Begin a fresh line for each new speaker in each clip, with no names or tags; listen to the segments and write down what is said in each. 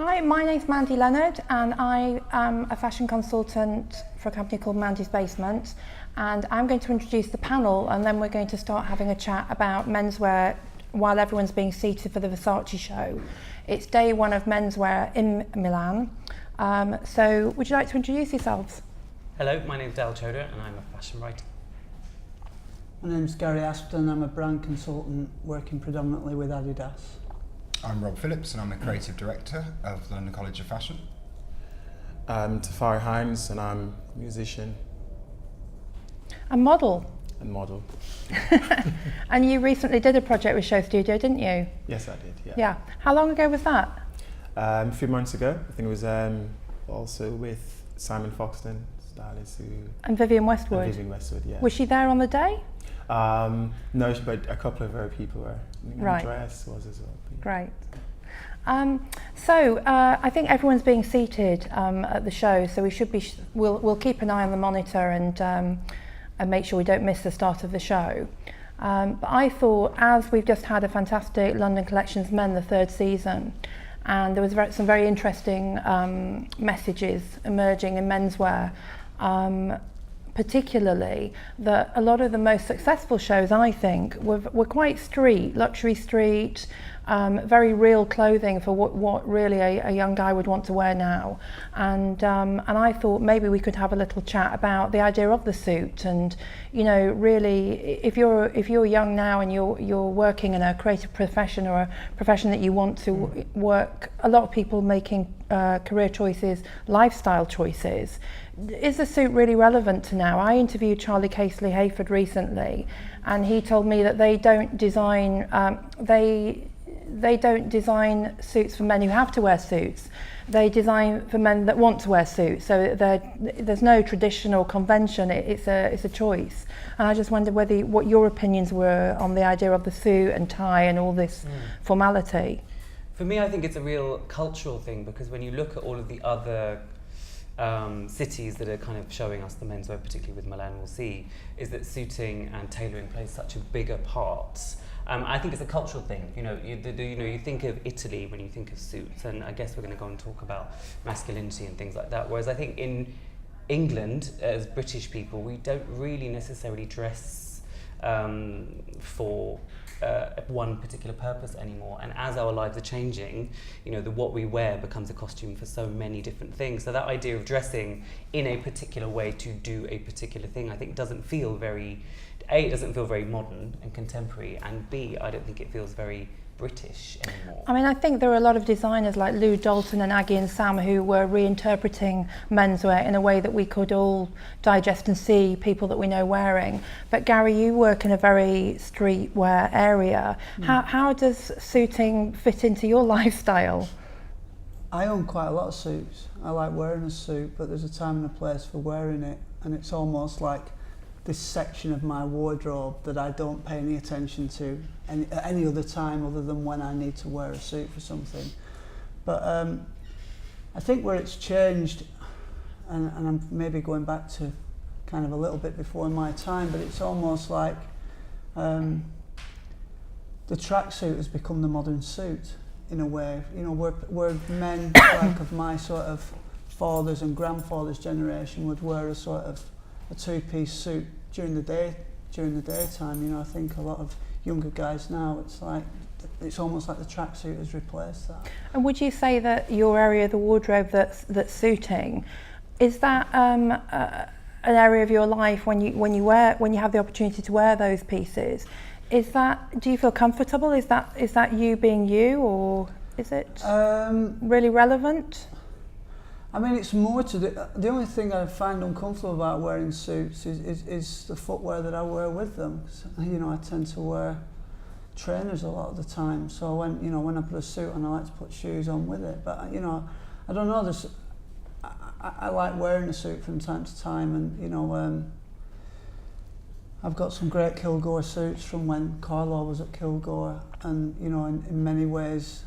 Hi, my name's Mandi Lennard and I am a fashion consultant for a company called Mandi's Basement, and I'm going to introduce the panel and then we're going to start having a chat about menswear while everyone's being seated for the Versace show. It's day one of menswear in Milan. So would you like to introduce yourselves?
Hello, my name's Chodha and I'm a fashion writer.
My name's Gary Aspden, I'm a brand consultant working predominantly with Adidas.
I'm Phillips and I'm the Creative Director of the London College of Fashion.
I'm Tafari Hinds and I'm a musician.
A model?
A model.
And you recently did a project with Show Studio, didn't you?
Yes, I did, yeah.
Yeah. How long ago was that?
A few months ago. I think it was also with Simon Foxton, stylist who...
And Vivienne Westwood?
And Vivienne Westwood, yeah.
Was she there on the day?
No, but a couple of other people were.
Right.
Andreas was as well.
Great. So I think everyone's being seated at the show, so we should be. We'll keep an eye on the monitor and make sure we don't miss the start of the show. But I thought, as we've just had a fantastic London Collections Men, the third season, and there was some very interesting messages emerging in menswear. Particularly that a lot of the most successful shows, I think, were quite street, luxury street, very real clothing for what really a young guy would want to wear now. And I thought maybe we could have a little chat about the idea of the suit, and really, if you're young now and you're working in a creative profession or a profession that you want to work, a lot of people making career choices, lifestyle choices. Is the suit really relevant to now? I interviewed Charlie Casely Hayford recently, and he told me that they don't design they don't design suits for men who have to wear suits. They design for men that want to wear suits. So there's no traditional convention. It's a choice. And I just wondered what your opinions were on the idea of the suit and tie and all this formality.
For me, I think it's a real cultural thing, because when you look at all of the other cities that are kind of showing us the menswear, particularly with Milan, we'll see, is that suiting and tailoring plays such a bigger part. I think it's a cultural thing. You think of Italy when you think of suits, and I guess we're going to go and talk about masculinity and things like that. Whereas I think in England, as British people, we don't really necessarily dress for one particular purpose anymore. And as our lives are changing, what we wear becomes a costume for so many different things. So that idea of dressing in a particular way to do a particular thing, I think doesn't feel very, A, it doesn't feel very modern and contemporary, and B, I don't think it feels very British anymore.
I mean, I think there are a lot of designers like Lou Dalton and Aggie and Sam who were reinterpreting menswear in a way that we could all digest and see people that we know wearing. But Gary, you work in a very streetwear area. How does suiting fit into your lifestyle?
I own quite a lot of suits. I like wearing a suit, but there's a time and a place for wearing it, and it's almost like this section of my wardrobe that I don't pay any attention to at any other time other than when I need to wear a suit for something. But I think where it's changed, and I'm maybe going back to kind of a little bit before my time, but it's almost like the tracksuit has become the modern suit in a way. Where men like of my sort of fathers and grandfathers generation would wear a sort of a two-piece suit during the daytime. I think a lot of younger guys now, it's almost like the tracksuit has replaced that.
And would you say that your area of the wardrobe that's suiting, is that an area of your life when you have the opportunity to wear those pieces? Do you feel comfortable? Is that you being you, or is it really relevant?
I mean, it's more to the only thing I find uncomfortable about wearing suits is the footwear that I wear with them. I tend to wear trainers a lot of the time. So when I put a suit on, I like to put shoes on with it. But I don't know. I like wearing a suit from time to time, and I've got some great Kilgore suits from when Carlo was at Kilgore, and in many ways,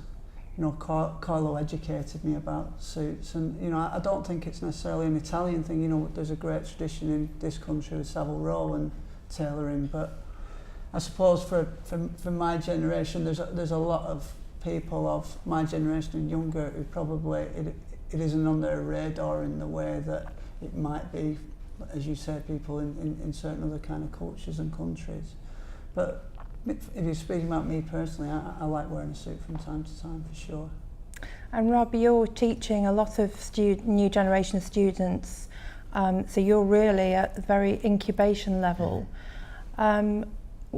Carlo educated me about suits, and I don't think it's necessarily an Italian thing. There's a great tradition in this country with Savile Row and tailoring, but I suppose for my generation, there's a lot of people of my generation and younger who probably it isn't on their radar in the way that it might be, as you say, people in certain other kind of cultures and countries. But if you're speaking about me personally, I like wearing a suit from time to time for sure.
And Rob, you're teaching a lot of new generation students, so you're really at the very incubation level.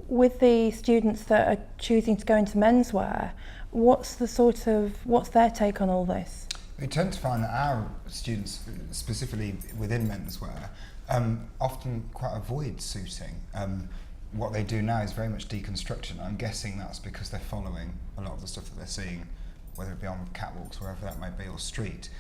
With the students that are choosing to go into menswear, what's their take on all this?
We tend to find that our students, specifically within menswear, often quite avoid suiting. What they do now is very much deconstruction. I'm guessing that's because they're following a lot of the stuff that they're seeing, whether it be on catwalks, wherever that might be, or street.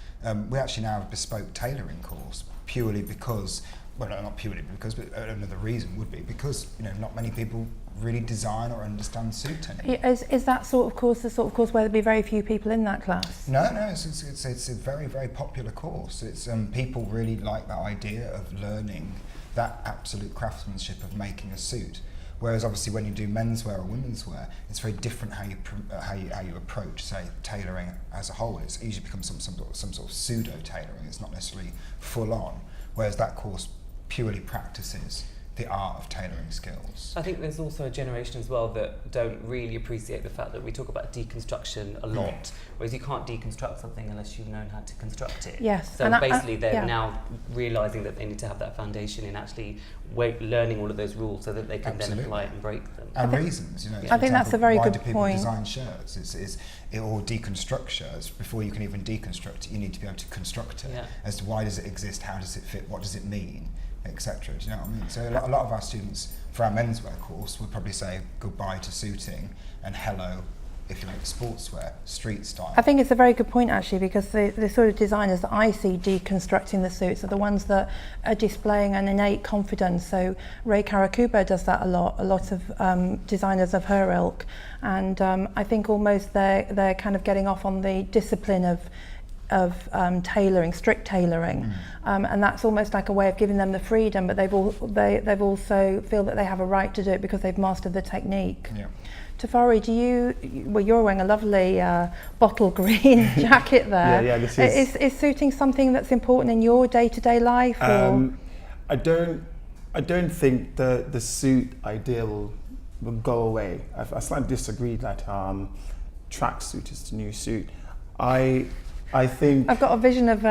We actually now have a bespoke tailoring course, purely because, well, not purely because, but another reason would be because, you know, not many people really design or understand suit anymore.
Is that sort of course the sort of course where there'd be very few people in that class?
No, it's a very, very popular course. It's people really like that idea of learning that absolute craftsmanship of making a suit. Whereas obviously when you do menswear or women's wear, it's very different how you approach, say, tailoring as a whole. It's usually becomes some sort of pseudo tailoring. It's not necessarily full on. Whereas that course purely practices the art of tailoring skills.
I think there's also a generation as well that don't really appreciate the fact that we talk about deconstruction a lot, whereas you can't deconstruct something unless you've known how to construct it.
Yes.
So
and
basically they're now realising that they need to have that foundation in actually learning all of those rules so that they can then apply it and break them.
And reasons, you know.
I think that's a very
why
good
do people
point.
design shirts? Or deconstruct shirts. Before you can even deconstruct it, you need to be able to construct it.
Yeah.
As to why does it exist, how does it fit, what does it mean, etc. Do you know what I mean? So a lot of our students for our menswear course would probably say goodbye to suiting and hello, if you like, sportswear, street style.
I think it's a very good point actually, because the sort of designers that I see deconstructing the suits are the ones that are displaying an innate confidence. So Ray Karakubo does that a lot of designers of her ilk, and I think almost they're kind of getting off on the discipline of tailoring, strict tailoring, and that's almost like a way of giving them the freedom, but they've also feel that they have a right to do it because they've mastered the technique.
Yeah.
Tafari, you're wearing a lovely bottle green jacket there.
Yeah, this is
suiting something that's important in your day-to-day life? Or?
I don't think the suit idea will go away. I slightly disagree that tracksuit is the new suit. I think
I've got a vision of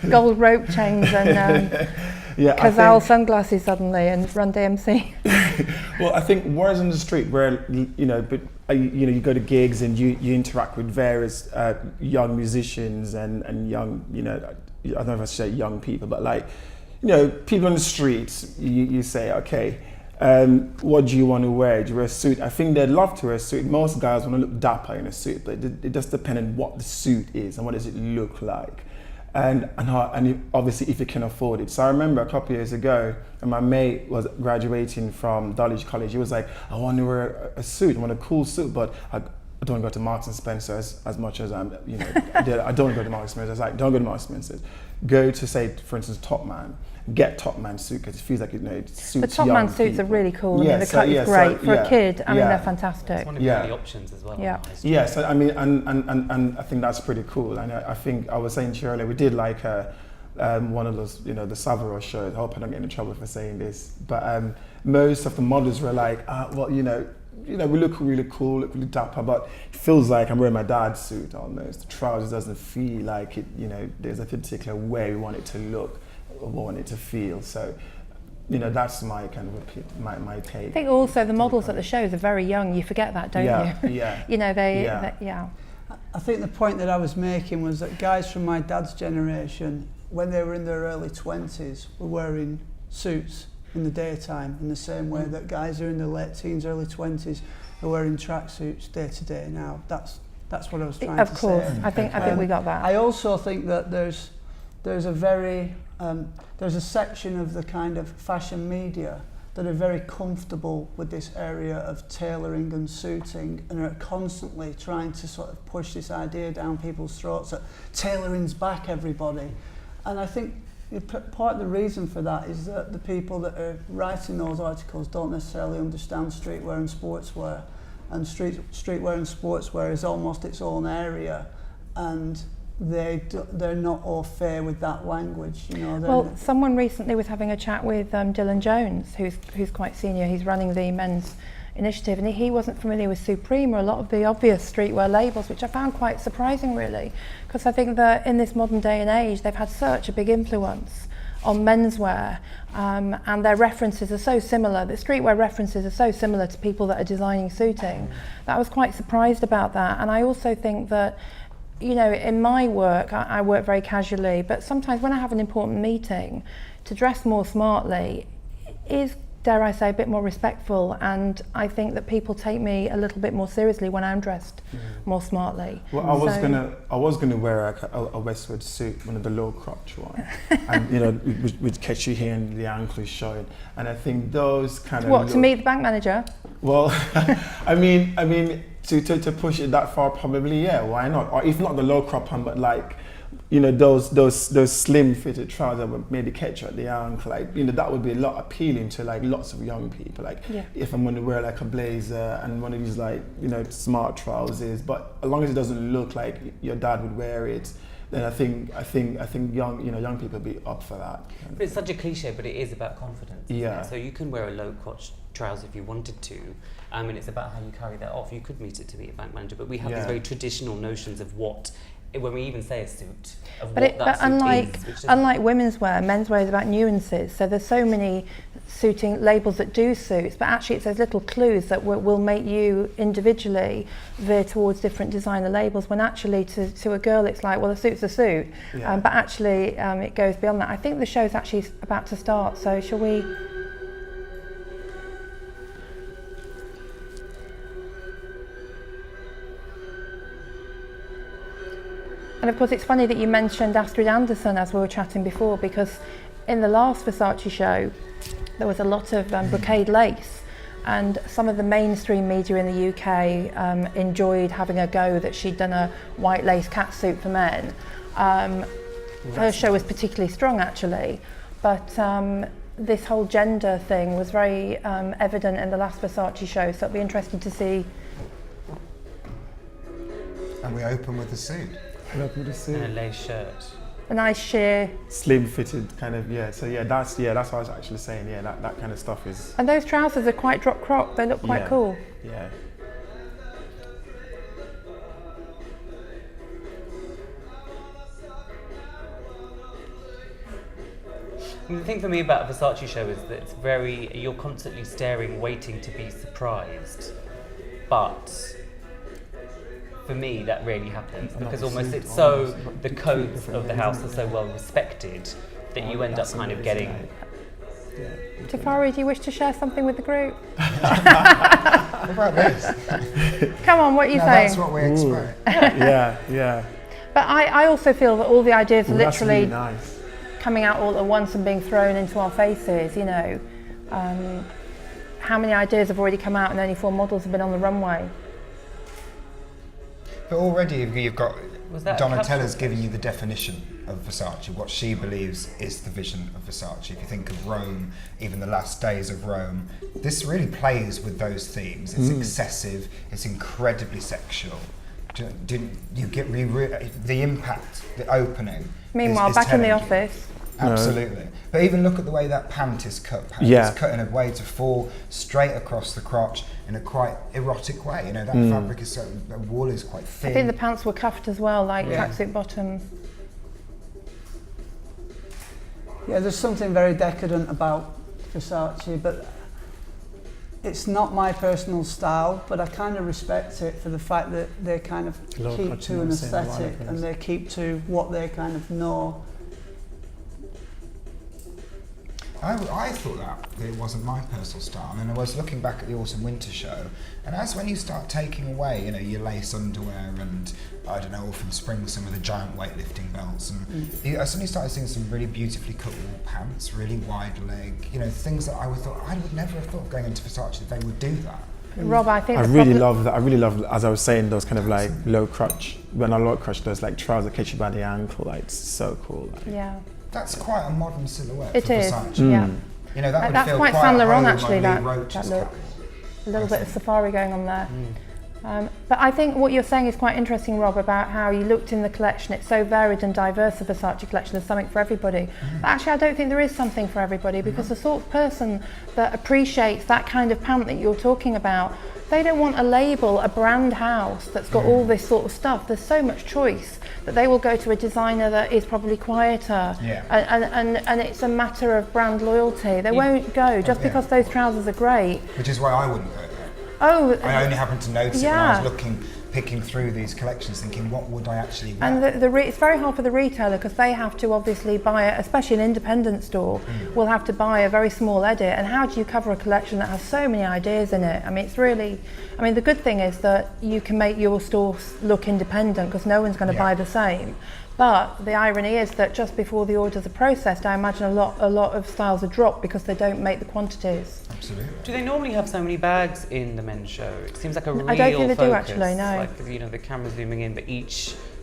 gold rope chains and Cazal sunglasses suddenly and Run DMC.
Well, I think whereas on the street where you go to gigs and you interact with various young musicians and young, I don't know if I should say young people, but people on the streets, you say, okay, what do you want to wear? Do you wear a suit? I think they'd love to wear a suit. Most guys want to look dapper in a suit, but it just depends on what the suit is and what does it look like. And obviously if you can afford it. So I remember a couple of years ago, and my mate was graduating from Dulwich College. He was like, I want to wear a suit, I want a cool suit, but I don't go to Marks and Spencer as much as I don't go to Marks and Spencer. I was like, don't go to Marks and Spencer. Go to, say, for instance, Topman. Get Topman suit because it feels like it suits
the Topman suits are really cool. I mean, the cut is great for a kid. I mean, they're fantastic.
It's one of the only options as well.
Yeah.
Yeah. So I mean, and I think that's pretty cool. And I think I was saying to you earlier, we did like one of those, the Savile shows. I hope I don't get in trouble for saying this, but most of the models were like, we look really cool, look really dapper, but it feels like I'm wearing my dad's suit almost. The trousers doesn't feel like it. There's a particular way we want it to look. Or want it to feel. So, that's my kind of my take.
I think also the models at the shows are very young. You forget that, don't you?
Yeah.
I think the point that I was making was that guys from my dad's generation, when they were in their early 20s, were wearing suits in the daytime in the same way that guys who are in their late teens, early 20s are wearing tracksuits day to day now. That's what I was trying to say.
Of course, I think we got that.
I also think that there's a section of the kind of fashion media that are very comfortable with this area of tailoring and suiting and are constantly trying to sort of push this idea down people's throats that tailoring's back, everybody. And I think part of the reason for that is that the people that are writing those articles don't necessarily understand streetwear and sportswear. and streetwear and sportswear is almost its own area, and they're not au fait with that language, you know.
Well, someone recently was having a chat with Dylan Jones, who's quite senior. He's running the men's initiative, and he wasn't familiar with Supreme or a lot of the obvious streetwear labels, which I found quite surprising, really, because I think that in this modern day and age, they've had such a big influence on menswear, and their references are so similar. The streetwear references are so similar to people that are designing suiting. That I was quite surprised about that, and I also think that, you know, in my work, I work very casually, but sometimes when I have an important meeting, to dress more smartly is, dare I say, a bit more respectful, and I think that people take me a little bit more seriously when I'm dressed more smartly.
Well, I was gonna wear a Westwood suit, one of the low crotch one, and you know, would catch you here and the ankle is showing, and I think those kind of.
What, to meet the bank manager?
Well, I mean, to push it that far, probably, yeah. Why not? Or if not the low crop one, but like, you know, those slim fitted trousers that would maybe catch you at the ankle, like, you know, that would be a lot appealing to like lots of young people. Like, if I'm going to wear like a blazer and one of these like, you know, smart trousers, but as long as it doesn't look like your dad would wear it, then I think young people would be up for that.
But it's such a cliche, but it is about confidence.
Yeah.
So you can wear a low crotch trouser if you wanted to. And it's about how you carry that off. You could meet it to be a bank manager, but we have these very traditional notions of what, when we even say a suit, of what that suit is.
Unlike women's wear, menswear is about nuances. So there's so many suiting labels that do suits, but actually it's those little clues that will make you individually veer towards different designer labels, when actually to a girl it's like, well, a suit's a suit. But actually it goes beyond that. I think the show's actually about to start, so shall we? And of course, it's funny that you mentioned Astrid Anderson as we were chatting before, because in the last Versace show, there was a lot of brocade lace, and some of the mainstream media in the UK enjoyed having a go that she'd done a white lace catsuit for men. Her show was particularly strong, actually, but this whole gender thing was very evident in the last Versace show, so it'll be interesting to see.
And we open with the suit.
And a lace shirt.
A nice sheer,
slim fitted kind of, So that's what I was actually saying. Yeah, that kind of stuff is.
And those trousers are quite drop crop. They look quite cool.
Yeah.
And the thing for me about a Versace show is that it's you're constantly staring, waiting to be surprised. But for me, that rarely happens, because almost it's so, the codes of the house are so well respected that you end up kind of getting.
Tafari, do you wish to share something with the group?
What about this?
Come on, what are you saying?
That's what we expect.
Yeah.
But I also feel that all the ideas are literally
really nice.
Coming out all at once and being thrown into our faces, you know. How many ideas have already come out and only 4 models have been on the runway?
But already you've got Donatella's
capsule?
giving you the definition of Versace, what she believes is the vision of Versace. If you think of Rome, even the last days of Rome, this really plays with those themes. It's excessive, it's incredibly sexual. You get the impact, the opening.
Meanwhile,
is
back in the
telling you.
office.
Absolutely. But even look at the way that pant is cut. It's cut in a way to fall straight across the crotch in a quite erotic way. You know, that fabric is the wool is quite thin.
I think the pants were cuffed as well, like tracksuit bottoms.
Yeah, there's something very decadent about Versace, but it's not my personal style, but I kind of respect it for the fact that they kind of keep to an aesthetic and they keep to what they kind of know.
I thought that it wasn't my personal style, and I was looking back at the autumn winter show, and that's when you start taking away, you know, your lace underwear and I don't know, from spring some of the giant weightlifting belts, and I suddenly started seeing some really beautifully cut wool pants, really wide leg, you know, things that I would never have thought going into Versace that they would do that.
Rob, I think
I really love that. I really love, as I was saying, those kind of like low crotch, well, not low crotch, those like trousers that catch you by the ankle. Like, it's so cool. Like.
Yeah.
That's quite a modern silhouette
it
for
is.
Versace.
Yeah.
You know, that would
that's
feel
quite
quite
Saint
at
Laurent
home
actually.
on Lee
That
Roach's
look.
cabin.
A little bit of safari going on there. But I think what you're saying is quite interesting, Rob, about how you looked in the collection. It's so varied and diverse, the Versace collection. There's something for everybody. But actually, I don't think there is something for everybody, because the sort of person that appreciates that kind of pant that you're talking about, they don't want a label, a brand house that's got all this sort of stuff. There's so much choice that they will go to a designer that is probably quieter. And it's a matter of brand loyalty. They won't go just because those trousers are great.
Which is why I wouldn't go there.
Oh,
I only happened to notice it when I was picking through these collections, thinking, what would I actually wear?
And it's very hard for the retailer, because they have to obviously buy it, especially an independent store, will have to buy a very small edit. And how do you cover a collection that has so many ideas in it? I mean, it's really, the good thing is that you can make your store look independent, because no one's going to buy the same. But the irony is that just before the orders are processed, I imagine a lot of styles are dropped because they don't make the quantities.
Absolutely.
Do they normally have so many bags in the men's show? It seems like a real
I don't think they
focus.
do actually, no.
Like, the camera's zooming in, but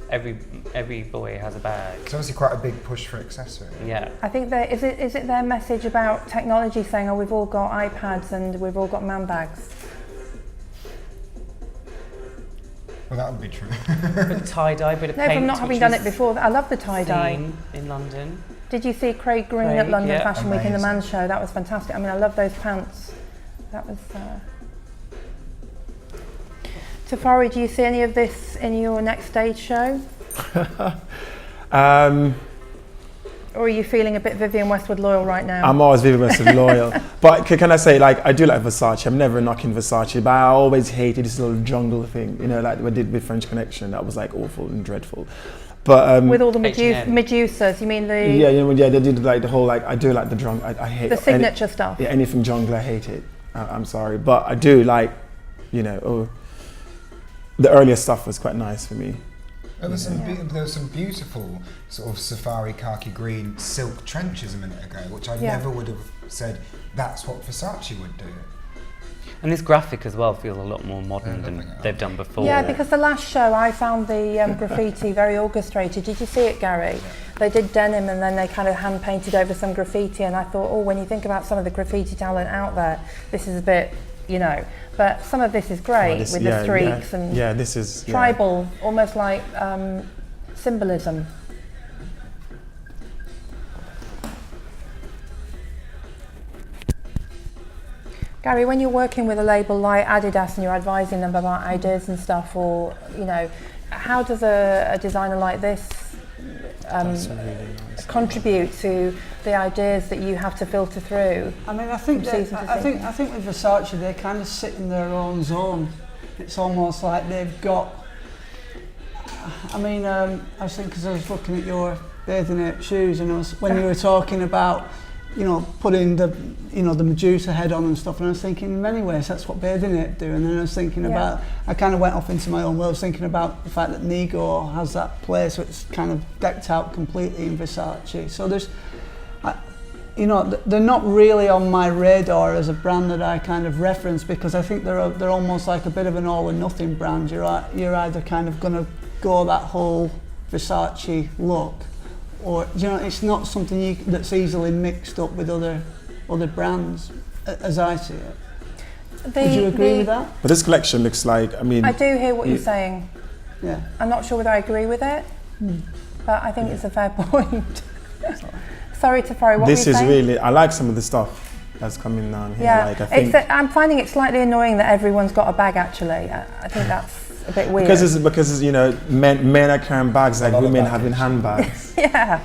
every boy has a bag.
It's obviously quite a big push for accessories.
Yeah.
I think is it their message about technology saying, oh, we've all got iPads and we've all got man bags?
Well, that would be true.
Bit of tie-dye, bit of
No,
paint.
from not having done it before. I love the tie-dye.
Seen in London.
Did you see Craig Green at London Fashion Week in the
Amazing.
men's show? That was fantastic. I mean, I love those pants. That was... Tafari, do you see any of this in your next stage show? Or are you feeling a bit Vivienne Westwood loyal right now?
I'm always Vivienne Westwood loyal. But can I say, like, I do like Versace. I'm never knocking Versace, but I always hated this little jungle thing, like we did with French Connection. That was like awful and dreadful. But
with all the Medusas, you mean the...
Yeah, they did like the whole, like, I do like the jungle. I hate
the signature stuff.
Yeah, anything jungle, I hate it. I'm sorry, but I do like, the earlier stuff was quite nice for me.
There was some beautiful sort of safari khaki green silk trenches a minute ago, which I never would have said that's what Versace would do.
And this graphic as well feels a lot more modern than they've done before.
Yeah, because the last show I found the graffiti very orchestrated. Did you see it, Gary? They did denim and then they kind of hand painted over some graffiti, and I thought, oh, when you think about some of the graffiti talent out there, this is a bit, but some of this is great with the streaks and
this is
tribal, almost like symbolism. Gary, when you're working with a label like Adidas and you're advising them about ideas and stuff, or how does a designer like this contribute to the ideas that you have to filter through?
I mean, I think with Versace, they kind of sit in their own zone. It's almost like they've got. I mean, I was thinking, because I was looking at your bathing ape shoes, and when you were talking about, putting the Medusa head on and stuff, and I was thinking in many ways that's what bathing ape do. And then I was thinking about, I kind of went off into my own world, thinking about the fact that Nigo has that place where it's kind of decked out completely in Versace. So there's, they're not really on my radar as a brand that I kind of reference, because I think they're almost like a bit of an all or nothing brand. You're either kind of going to go that whole Versace look, or it's not something that's easily mixed up with other brands, as I see it. Would you agree with that?
But this collection looks like, I
do hear what you're saying.
Yeah.
I'm not sure whether I agree with it, but I think it's a fair point. Sorry, Tafari, what
this
were you
is
saying?
really, I like some of the stuff that's coming down here.
Yeah,
like, I think
I'm finding it slightly annoying that everyone's got a bag, actually. I think that's a bit weird.
Because men are carrying bags like women having handbags.
Yeah.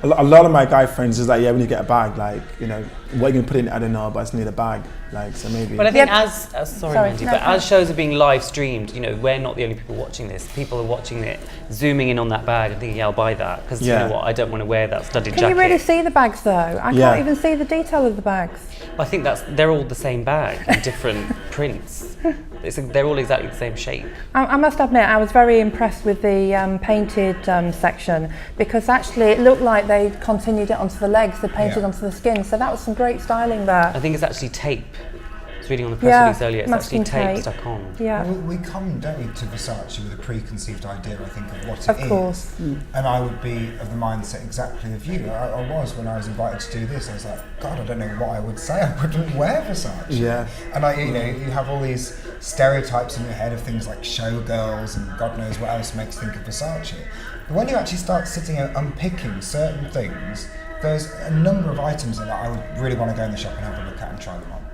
A lot of my guy friends is like, when you get a bag, like, what are you going to put in it? I don't know, but I just need a bag. Like, so maybe.
But I think as shows are being live streamed, we're not the only people watching this. People are watching it, zooming in on that bag and thinking, yeah, I'll buy that. Because you know what, I don't want to wear that studded jacket.
Can you really see the bags though? I can't even see the detail of the bags.
I think they're all the same bag in different prints. They're all exactly the same shape.
I must admit, I was very impressed with the painted section, because actually it looked like they continued it onto the legs, they painted onto the skin, so that was some great styling there.
I think it's actually tape. was reading on the press
Yeah,
release earlier, it's actually
masking
tape
tape.
stuck on.
Yeah,
We come, don't we, to Versace with a preconceived idea, I think, of what it
of
is.
course.
And I would be of the mindset exactly of you. I was when I was invited to do this. I was like, God, I don't know what I would say. I wouldn't wear Versace.
Yeah.
And you have all these stereotypes in your head of things like showgirls and God knows what else makes you think of Versace. But when you actually start sitting and unpicking certain things, there's a number of items that I would really want to go in the shop and have a look at and try them on.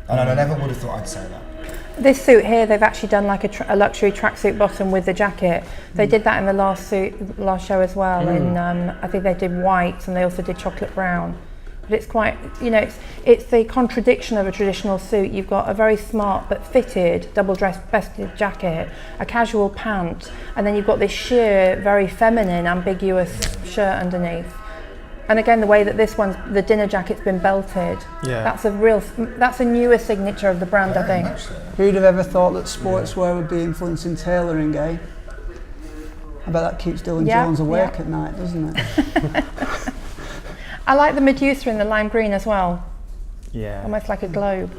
And I never would have thought I'd say that.
This suit here, they've actually done like a luxury tracksuit bottom with the jacket. They did that in the last show as well. In I think they did white and they also did chocolate brown. But it's quite, it's the contradiction of a traditional suit. You've got a very smart but fitted double-dressed vested jacket, a casual pant, and then you've got this sheer, very feminine, ambiguous shirt underneath. And again, the way that the dinner jacket's been belted, that's a newer signature of the brand, I think.
Who'd have ever thought that sportswear would be influencing tailoring, eh? I bet that keeps Dylan Jones awake at night, doesn't it?
I like the Medusa in the lime green as well.
Yeah.
Almost like a globe.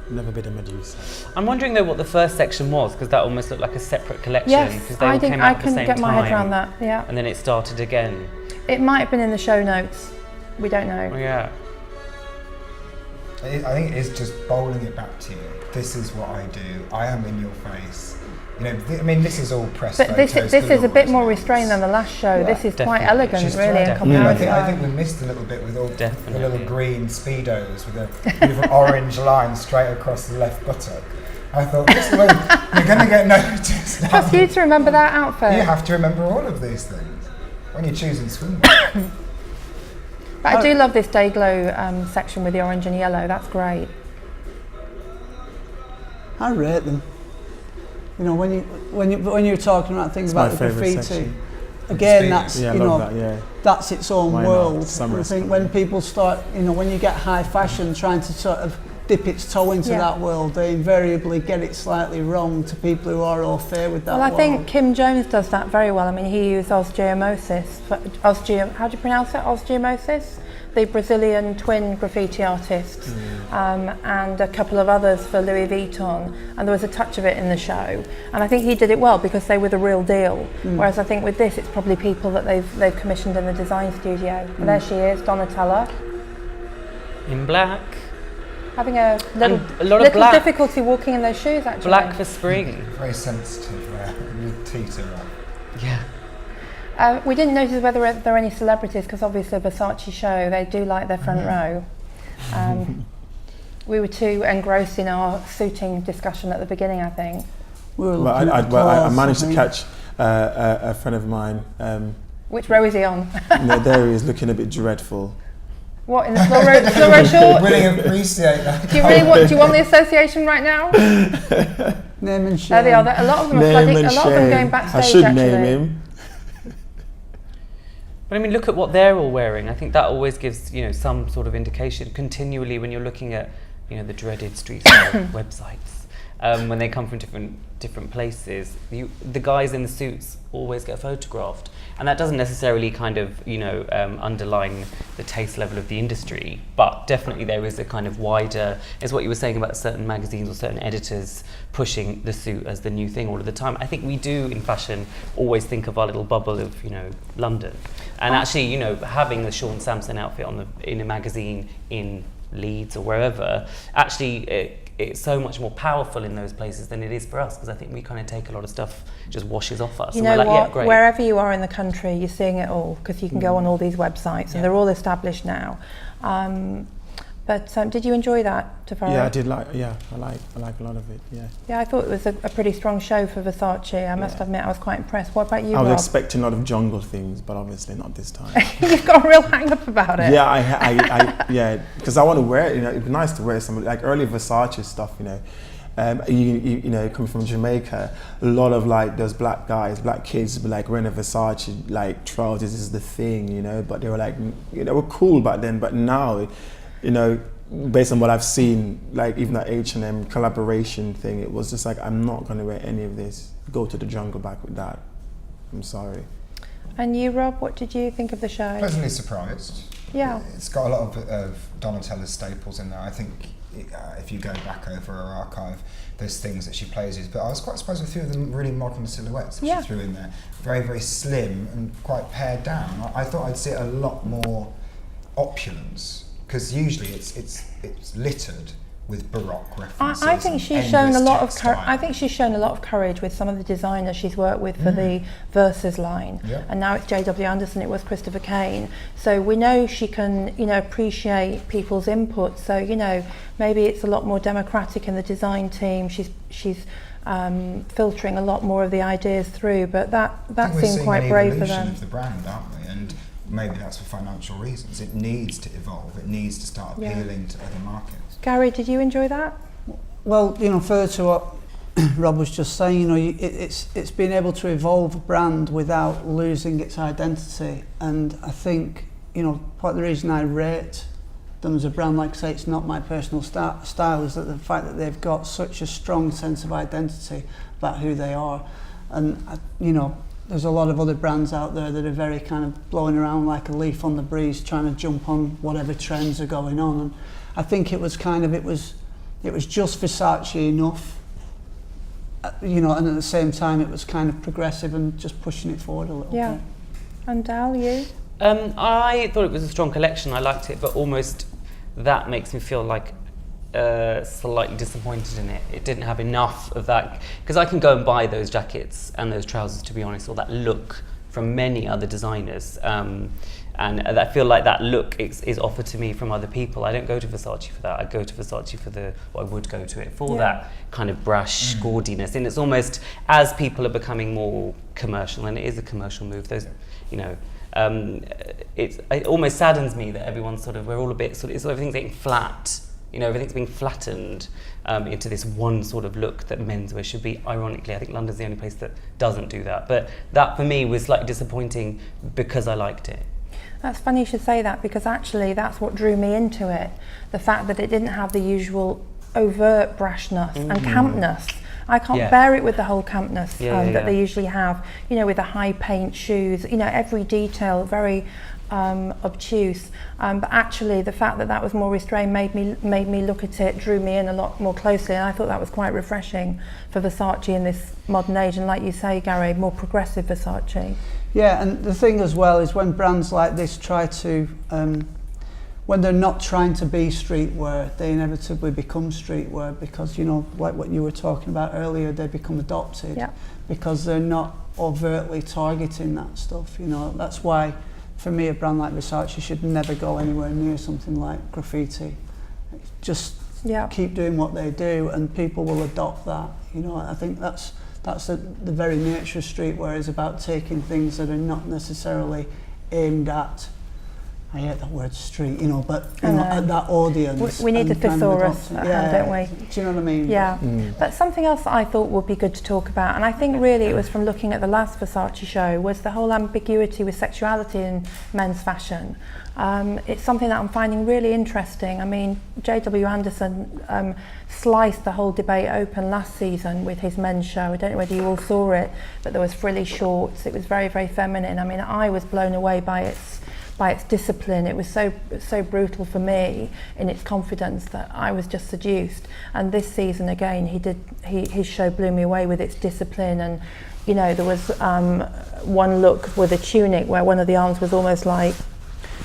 Never been a Medusa.
I'm wondering though what the first section was, because that almost looked like a separate collection.
Yes,
They all came out
I
at the
couldn't
same
get my head
time,
around that. Yeah.
And then it started again.
It might have been in the show notes. We don't know.
Oh, yeah.
I think it is just bowling it back to you. This is what I do. I am in your face. This is all press
But this
photos
is a
galore,
bit more
isn't it?
restrained than the last show.
Yeah,
this is quite
definitely.
elegant,
She's
really, in
definitely.
comparison.
I think we missed a little bit with all the
Definitely.
little green speedos with an orange line straight across the left buttock. I thought, you're going to get noticed.
Trust you to remember that outfit.
You have to remember all of these things when you're choosing swim.
But I do love this day glow section with the orange and yellow. That's great.
I rate them. When you're talking about things
It's
about
my
the
favourite
graffiti,
section.
again, that's
Yeah, I love that, yeah.
that's its own
Why not?
world.
Summer
And I
is
think
fun.
when people start, when you get high fashion trying to sort of dip its toe into that world, they invariably get it slightly wrong to people who are au fait with that
Well, I
world.
think Kim Jones does that very well. I mean, he used osgeomosis. How do you pronounce it? Osgeomosis? The Brazilian twin graffiti artists, and a couple of others for Louis Vuitton, and there was a touch of it in the show, and I think he did it well because they were the real deal. Whereas I think with this, it's probably people that they've commissioned in the design studio. And there she is, Donatella,
In black.
having a little,
And a lot of black.
difficulty walking in those shoes. Actually,
Black for spring.
Very sensitive with teeter on.
Yeah.
We didn't notice whether there are any celebrities because obviously Versace show, they do like their front row. We were too engrossed in our suiting discussion at the beginning, I think.
We were
Well,
looking at the
I
clothes,
managed to
think.
catch a friend of mine.
Which row is he on?
There he is, looking a bit dreadful.
What, in the fluoro short?
Really appreciate that.
Do you want the association right now?
Name and
There
shame.
they are. A lot of them are flooding, a lot of them going backstage.
I should
actually.
name him.
But I mean, look at what they're all wearing. I think that always gives, some sort of indication continually when you're looking at, the dreaded street style websites. When they come from different places, the guys in the suits always get photographed. And that doesn't necessarily kind of, underline the taste level of the industry, but definitely there is a kind of wider, is what you were saying about certain magazines or certain editors pushing the suit as the new thing all of the time. I think we do in fashion always think of our little bubble of, London. And actually, having the Sean Sampson outfit in a magazine in Leeds or wherever, actually it's so much more powerful in those places than it is for us, because I think we kind of take a lot of stuff, just washes off us.
You
and
know
we're like,
what?
yeah, great.
Wherever you are in the country, you're seeing it all because you can go on all these websites and they're all established now. But did you enjoy that, Tafari?
Yeah, I did like. Yeah, I like a lot of it. Yeah.
Yeah, I thought it was a pretty strong show for Versace. I must admit, I was quite impressed. What about you,
I was
Rob?
expecting a lot of jungle things, but obviously not this time.
You've got a real hang-up about it.
Yeah, I because I want to wear it. It'd be nice to wear some like early Versace stuff. Coming from Jamaica, a lot of like those black guys, black kids, be like wearing a Versace like trousers is the thing, But they were like, they were cool back then. But now, based on what I've seen, like even that H&M collaboration thing, it was just like, I'm not going to wear any of this. Go to the jungle back with that. I'm sorry.
And you, Rob, what did you think of the show?
Pleasantly surprised.
Yeah.
It's got a lot of Donatella's staples in there. I think if you go back over her archive, there's things that she plays with. But I was quite surprised with a few of the really modern silhouettes that she threw in there. Very, very slim and quite pared down. I thought I'd see a lot more opulence, because usually it's littered with Baroque references.
I think she's shown a lot of I think she's shown a lot of courage with some of the designers she's worked with for the Versace line, and now it's J.W. Anderson. It was Christopher Kane. So we know she can, appreciate people's input. So maybe it's a lot more democratic in the design team. She's filtering a lot more of the ideas through, but that seemed quite brave for them.
Of the brand, aren't we? And maybe that's for financial reasons. It needs to evolve. It needs to start appealing to other markets.
Gary, did you enjoy that?
Well, further to what Rob was just saying, it's being able to evolve a brand without losing its identity. And I think, part of the reason I rate them as a brand, like I say, it's not my personal style, is that the fact that they've got such a strong sense of identity about who they are. And, there's a lot of other brands out there that are very kind of blowing around like a leaf on the breeze, trying to jump on whatever trends are going on. And I think it was just Versace enough, and at the same time it was kind of progressive and just pushing it forward a little bit.
And Dal, you?
I thought it was a strong collection. I liked it, but almost that makes me feel like slightly disappointed in it. It didn't have enough of that, because I can go and buy those jackets and those trousers, to be honest, or that look from many other designers. And I feel like that look is offered to me from other people. I don't go to Versace for that. I go to Versace for I would go to it for that kind of brash gaudiness. And it's almost, as people are becoming more commercial, and it is a commercial move, those, it almost saddens me that everyone's we're all a bit everything's getting flat. Everything's being flattened into this one sort of look that menswear should be. Ironically, I think London's the only place that doesn't do that. But that for me was slightly disappointing because I liked it.
That's funny you should say that, because actually that's what drew me into it. The fact that it didn't have the usual overt brashness and campness. I can't bear it with the whole campness that they usually have, with the high paint shoes, every detail very obtuse. But actually the fact that was more restrained made me look at it, drew me in a lot more closely, and I thought that was quite refreshing for Versace in this modern age, and like you say, Gary, more progressive Versace.
Yeah, and the thing as well is when brands like this try to, when they're not trying to be streetwear, they inevitably become streetwear, because, like what you were talking about earlier, they become adopted because they're not overtly targeting that stuff. That's why, for me, a brand like Versace should never go anywhere near something like graffiti. Just keep doing what they do, and people will adopt that. I think that's the very nature of streetwear, is about taking things that are not necessarily aimed at, I hate that word street, but at that audience.
We need a thesaurus, don't we?
Do you know what I mean?
Yeah. But something else that I thought would be good to talk about, and I think really it was from looking at the last Versace show, was the whole ambiguity with sexuality in men's fashion. It's something that I'm finding really interesting. I mean, J.W. Anderson sliced the whole debate open last season with his men's show. I don't know whether you all saw it, but there was frilly shorts. It was very, very feminine. I mean, I was blown away by its discipline. It was so brutal for me in its confidence that I was just seduced. And this season again, his show blew me away with its discipline. And there was one look with a tunic where one of the arms was almost like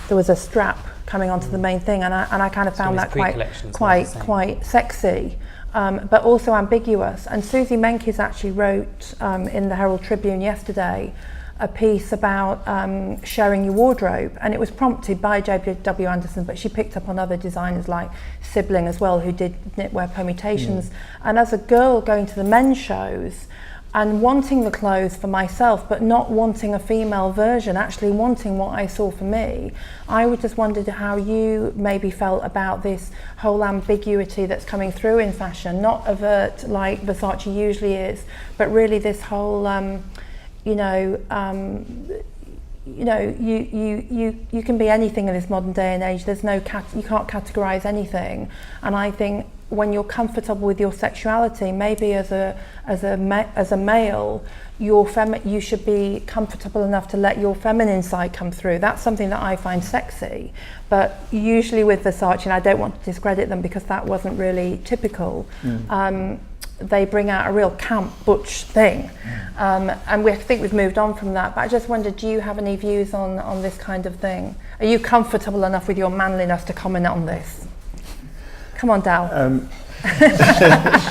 there was a strap coming onto the main thing, and I kind of found that quite sexy, but also ambiguous. And Susie Menkes actually wrote in the Herald Tribune yesterday a piece about sharing your wardrobe, and it was prompted by J.W. Anderson, but she picked up on other designers like Sibling as well, who did knitwear permutations. And as a girl going to the men's shows and wanting the clothes for myself, but not wanting a female version, actually wanting what I saw for me, I would just wondered how you maybe felt about this whole ambiguity that's coming through in fashion, not overt like Versace usually is, but really this whole you know, you can be anything in this modern day and age. There's no you can't categorize anything. And I think when you're comfortable with your sexuality, maybe as a male, you should be comfortable enough to let your feminine side come through. That's something that I find sexy. But usually with Versace, and I don't want to discredit them because that wasn't really typical, they bring out a real camp butch thing. And I think we've moved on from that. But I just wondered, do you have any views on this kind of thing? Are you comfortable enough with your manliness to comment on this? Come on, Dal.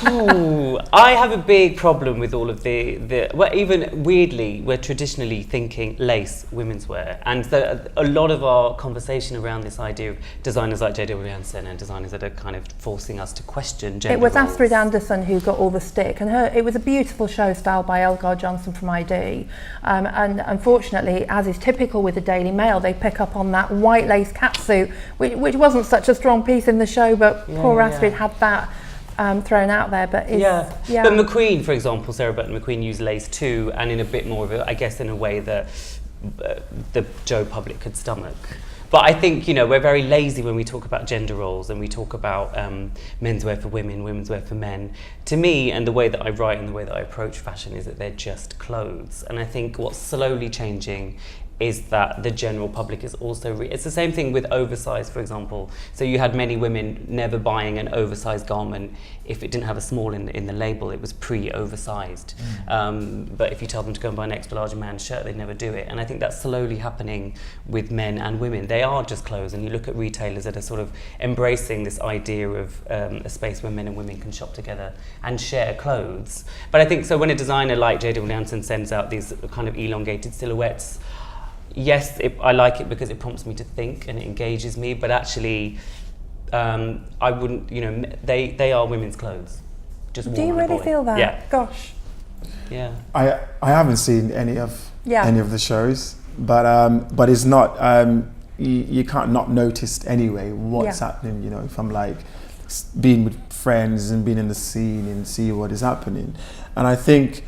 Ooh, I have a big problem with all of the well, even weirdly, we're traditionally thinking lace, women's wear, and a lot of our conversation around this idea of designers like J.W. Anderson and designers that are kind of forcing us to question gender
It was
roles.
Aspden Anderson who got all the stick, and it was a beautiful show styled by Elgar Johnson from ID, and unfortunately, as is typical with the Daily Mail, they pick up on that white lace catsuit, which wasn't such a strong piece in the show, but poor Aspden had that thrown out there. But
but McQueen, for example, Sarah Burton McQueen used lace too, and in a bit more of a, I guess, in a way that the Joe public could stomach. But I think, you know, we're very lazy when we talk about gender roles and we talk about menswear for women, women's wear for men. To me, and the way that I write and the way that I approach fashion is that they're just clothes. And I think what's slowly changing is that the general public is also it's the same thing with oversized, for example. So you had many women never buying an oversized garment if it didn't have a small in the label. It was pre-oversized. But if you tell them to go and buy an extra large man's shirt, they'd never do it. And I think that's slowly happening with men and women. They are just clothes, and you look at retailers that are sort of embracing this idea of a space where men and women can shop together and share clothes. But I think so when a designer like J.W. Anderson sends out these kind of elongated silhouettes, yes, I like it because it prompts me to think and it engages me, but actually I wouldn't, you know, they are women's clothes. Just
do you really feel that?
Yeah.
Gosh.
Yeah.
I haven't seen any of the shows, but it's not you can't not notice anyway what's happening, you know, from like being with friends and being in the scene and see what is happening. And I think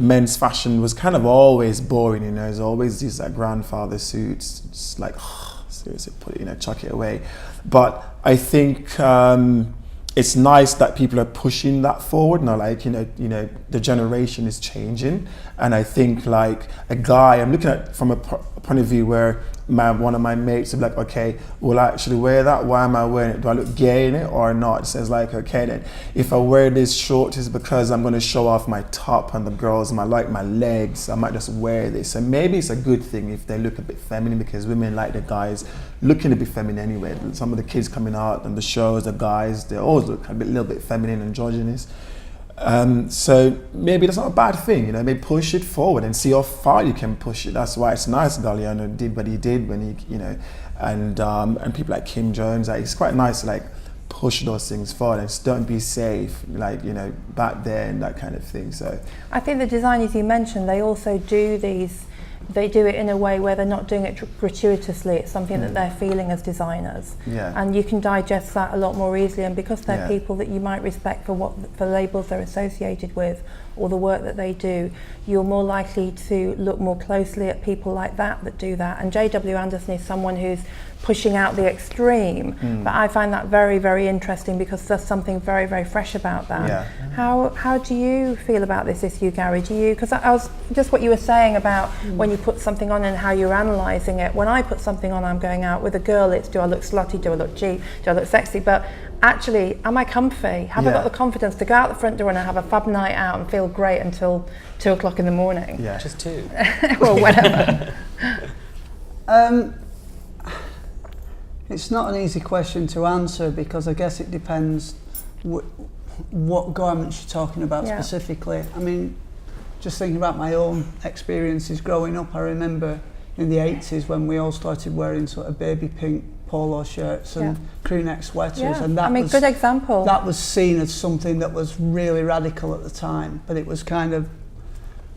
men's fashion was kind of always boring, you know. There's always these like grandfather suits, just like seriously, put it, you know, chuck it away. But I think it's nice that people are pushing that forward now. Like you know, the generation is changing, and I think like a guy, I'm looking at from a point of view where one of my mates would be like, okay, will I actually wear that? Why am I wearing it? Do I look gay in it or not? So it's like, okay, then if I wear this short, it's because I'm going to show off my top and the girls might like my legs. I might just wear this. And maybe it's a good thing if they look a bit feminine, because women like the guys looking a bit feminine anyway. Some of the kids coming out and the shows, the guys, they always look a little bit feminine and androgynous. So maybe that's not a bad thing, you know. Maybe push it forward and see how far you can push it. That's why it's nice Galliano did what he did when he, you know, and people like Kim Jones. Like, it's quite nice to like push those things forward and just don't be safe, like, you know, back there and that kind of thing. So
I think the designers you mentioned, they also do these. They do it in a way where they're not doing it gratuitously. It's something that they're feeling as designers, and you can digest that a lot more easily. And because they're people that you might respect for labels they're associated with or the work that they do, you're more likely to look more closely at people like that do that. And J.W. Anderson is someone who's pushing out the extreme, but I find that very, very interesting because there's something very, very fresh about that. How do you feel about this issue, Gary? Because I was just what you were saying about when you put something on and how you're analysing it. When I put something on, I'm going out with a girl, it's do I look slutty, do I look cheap, do I look sexy? But actually, am I comfy? Have I got the confidence to go out the front door and have a fab night out and feel great until 2 o'clock in the morning?
Yeah.
Just 2.
Well, whatever.
It's not an easy question to answer because I guess it depends what garments you're talking about specifically. I mean, just thinking about my own experiences growing up, I remember in the 80s when we all started wearing sort of baby pink polo shirts and crew neck sweaters, and that was,
good example.
That was seen as something that was really radical at the time, but it was kind of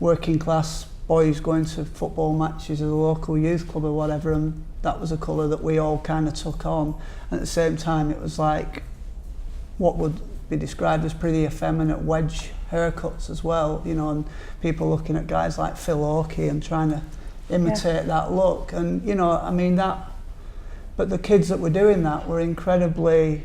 working class boys going to football matches at a local youth club or whatever, and that was a colour that we all kind of took on. And at the same time, it was like what would be described as pretty effeminate wedge haircuts as well, you know, and people looking at guys like Phil Oakey and trying to imitate that look. And, you know, I mean, but the kids that were doing that were incredibly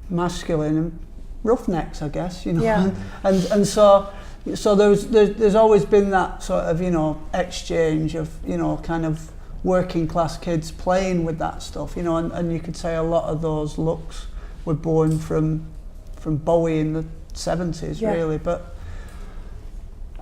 masculine and roughnecks, I guess, you know.
Yeah.
And so there's always been that sort of, you know, exchange of, you know, kind of working class kids playing with that stuff, you know, and you could say a lot of those looks were born from Bowie in the 70s, really. But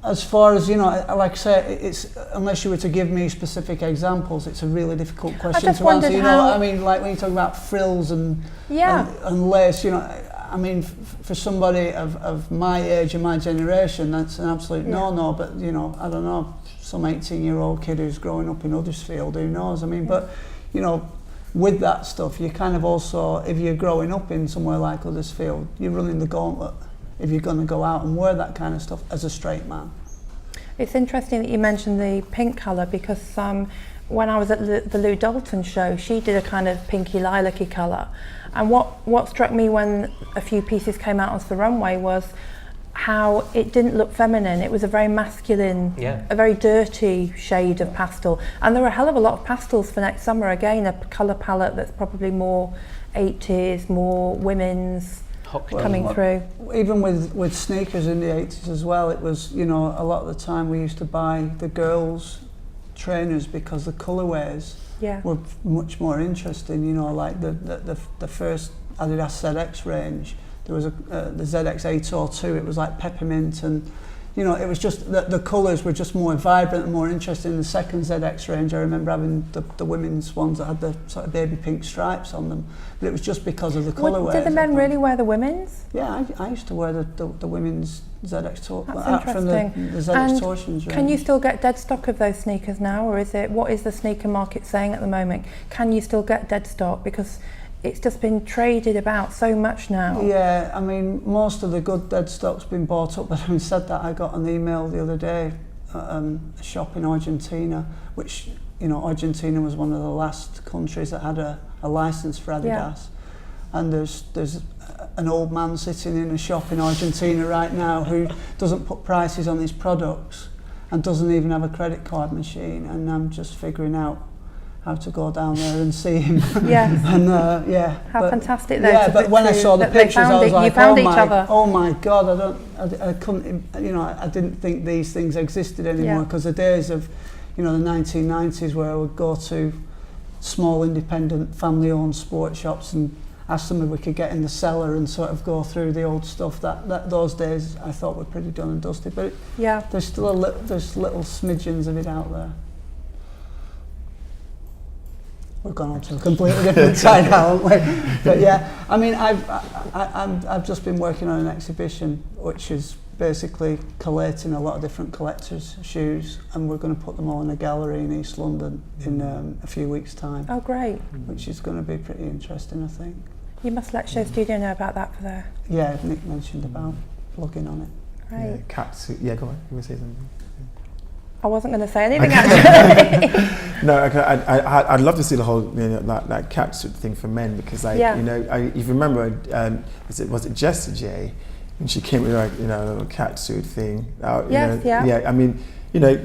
as far as, you know, like I say, it's, unless you were to give me specific examples, it's a really difficult question to answer. You know, I mean, like when you talk about frills and lace, you know, I mean, for somebody of my age and my generation, that's an absolute no-no. But, you know, I don't know, some 18-year-old kid who's growing up in Huddersfield, who knows? I mean, but, you know, with that stuff, you kind of also, if you're growing up in somewhere like Huddersfield, you're running the gauntlet if you're going to go out and wear that kind of stuff as a straight man.
It's interesting that you mentioned the pink colour, because when I was at the Lou Dalton show, she did a kind of pinky lilac-y colour. And what struck me when a few pieces came out onto the runway was how it didn't look feminine. It was a very masculine, a very dirty shade of pastel. And there are a hell of a lot of pastels for next summer. Again, a colour palette that's probably more 80s, more women's coming through.
Even with sneakers in the 80s as well, it was, you know, a lot of the time we used to buy the girls' trainers because the colourways were much more interesting, you know, like the first Adidas ZX range. There was the ZX 802, it was like peppermint, and you know, it was just the colours were just more vibrant and more interesting. The second ZX range, I remember having the women's ones that had the sort of baby pink stripes on them, but it was just because of the colourways.
Did the men really wear the women's?
Yeah, I used to wear the women's ZX from the ZX
and
Torsions range.
Can you still get dead stock of those sneakers now, or what is the sneaker market saying at the moment? Can you still get dead stock? Because it's just been traded about so much now. Yeah,
I mean, most of the good dead stock's been bought up, but having said that, I got an email the other day at a shop in Argentina, which, you know, Argentina was one of the last countries that had a license for Adidas. And there's an old man sitting in a shop in Argentina right now who doesn't put prices on his products and doesn't even have a credit card machine, and I'm just figuring out how to go down there and see him.
Yes.
And
how fantastic though.
Yeah, but when I saw the pictures, I was like, oh my God, I couldn't, you know, I didn't think these things existed anymore, because the days of, you know, the 1990s where I would go to small independent family-owned sports shops and ask them if we could get in the cellar and sort of go through the old stuff, that those days I thought were pretty done and dusted, but there's still there's little smidgens of it out there. We've gone on to a completely different side now, haven't we? But yeah, I mean, I've just been working on an exhibition which is basically collating a lot of different collectors' shoes, and we're going to put them all in a gallery in East London in a few weeks' time.
Oh, great.
Which is going to be pretty interesting, I think.
You must let Show Studio know about that for there.
Yeah, Nick mentioned about plugging on it.
Right.
Yeah, cat suit. Yeah, go on. You want to say something?
I wasn't going to say anything actually.
No, I'd love to see the whole, you know, that cat suit thing for men, because, like, you know, if you remember, was it Jessica J, and she came with, like, you know, a little cat suit thing. Yeah. I mean, you know,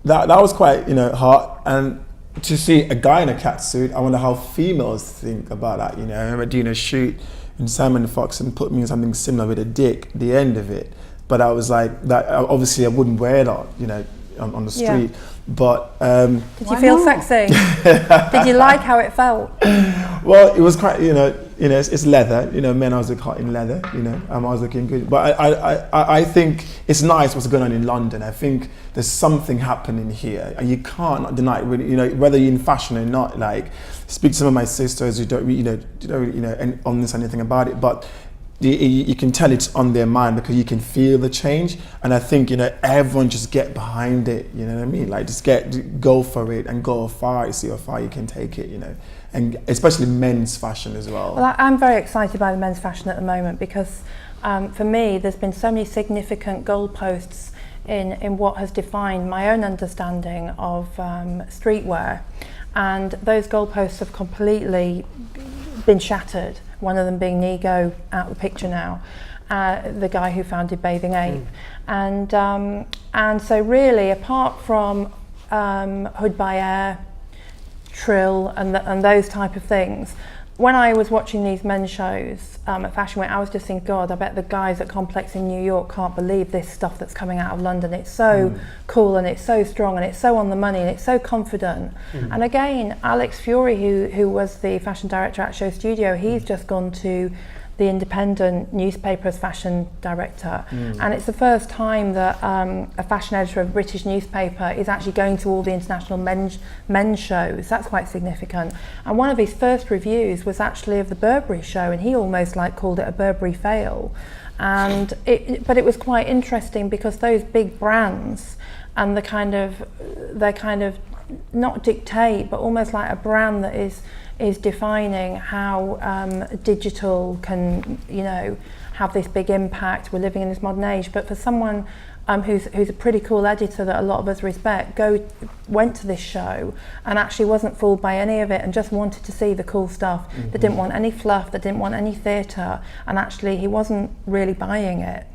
that was quite, you know, hot, and to see a guy in a cat suit, I wonder how females think about that. You know, I remember doing a shoot in Simon Fox and put me in something similar with a dick at the end of it, but I was like, that obviously I wouldn't wear that, you know, on the street, but
did you feel sexy? Did you like how it felt?
Well, it was quite, you know, it's leather, you know, men always look hot in leather, you know, I was looking good, but I think it's nice what's going on in London. I think there's something happening here, and you can't deny it, you know, whether you're in fashion or not. Like, speak to some of my sisters who don't really understand anything about it, but you can tell it's on their mind, because you can feel the change, and I think, you know, everyone just get behind it, you know what I mean, like just go for it and go far, you see how far you can take it, you know, and especially men's fashion as well.
Well, I'm very excited by the men's fashion at the moment, because for me there's been so many significant goalposts in what has defined my own understanding of streetwear, and those goalposts have completely been shattered. One of them being Nego out of the picture now, the guy who founded Bathing Ape. And so really, apart from Hood by Air, Trill and those type of things, when I was watching these men's shows at Fashion Week, I was just thinking, God, I bet the guys at Complex in New York can't believe this stuff that's coming out of London. It's so cool, and it's so strong, and it's so on the money, and it's so confident. And again, Alex Fury, who was the fashion director at Show Studio, he's just gone to the Independent newspaper as fashion director, and it's the first time that a fashion editor of a British newspaper is actually going to all the international men's shows. That's quite significant. And one of his first reviews was actually of the Burberry show, and he almost like called it a Burberry fail. And but it was quite interesting because those big brands and they kind of not dictate, but almost like a brand that is defining how digital can, have this big impact. We're living in this modern age, but for someone who's a pretty cool editor that a lot of us respect, went to this show and actually wasn't fooled by any of it and just wanted to see the cool stuff. They didn't want any fluff, they didn't want any theatre, and actually he wasn't really buying it.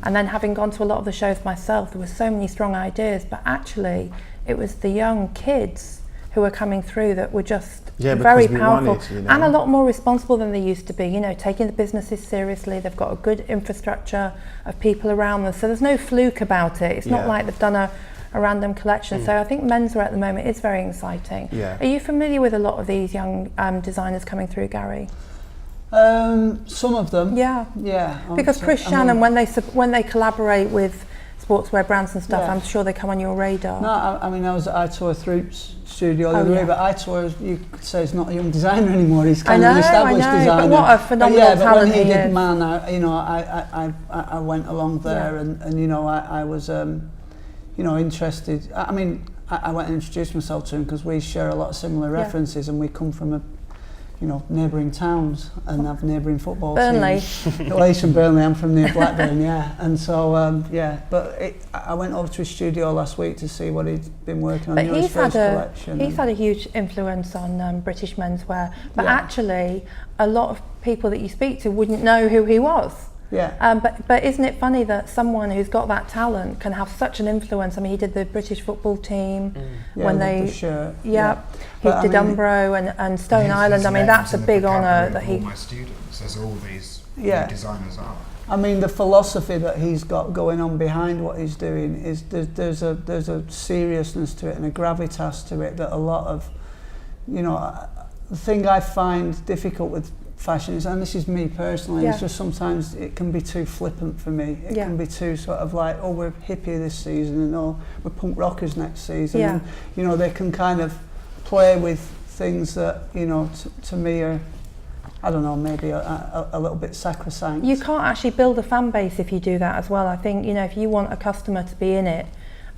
And then having gone to a lot of the shows myself, there were so many strong ideas, but actually it was the young kids who were coming through that were just very powerful and a lot more responsible than they used to be, taking the businesses seriously. They've got a good infrastructure of people around them, so there's no fluke about it. It's not like they've done a random collection. So I think menswear at the moment is very exciting. Are you familiar with a lot of these young designers coming through, Gary?
Some of them. Yeah.
Because Chris Shannon, when they collaborate with sportswear brands and stuff, I'm sure they come on your radar.
No, I mean, I was at Itor Throup's studio the other day, but Itor, you could say, is not a young designer anymore. He's kind of an established designer.
But what a phenomenal talent he is.
But when he did Man, I went along there, and I was interested. I mean, I went and introduced myself to him because we share a lot of similar references, and we come from neighbouring towns and have neighbouring football teams. Well, he's from Burnley, I'm from near Blackburn, and so, but I went over to his studio last week to see what he'd been working on, his first collection.
He's had a huge influence on British menswear, but actually a lot of people that you speak to wouldn't know who he was. But isn't it funny that someone who's got that talent can have such an influence? I mean, he did the British football team when they he did Umbro and Stone Island. I mean, that's a big honour that he.
All my students, as all these designers are.
I mean, the philosophy that he's got going on behind what he's doing is there's a seriousness to it and a gravitas to it that a lot of, the thing I find difficult with fashion is, and this is me personally, it's just sometimes it can be too flippant for me. It can be too sort of like, oh, we're hippie this season, and oh, we're punk rockers next season. And, they can kind of play with things that, to me are, I don't know, maybe a little bit sacrosanct.
You can't actually build a fan base if you do that as well. I think, if you want a customer to be in it,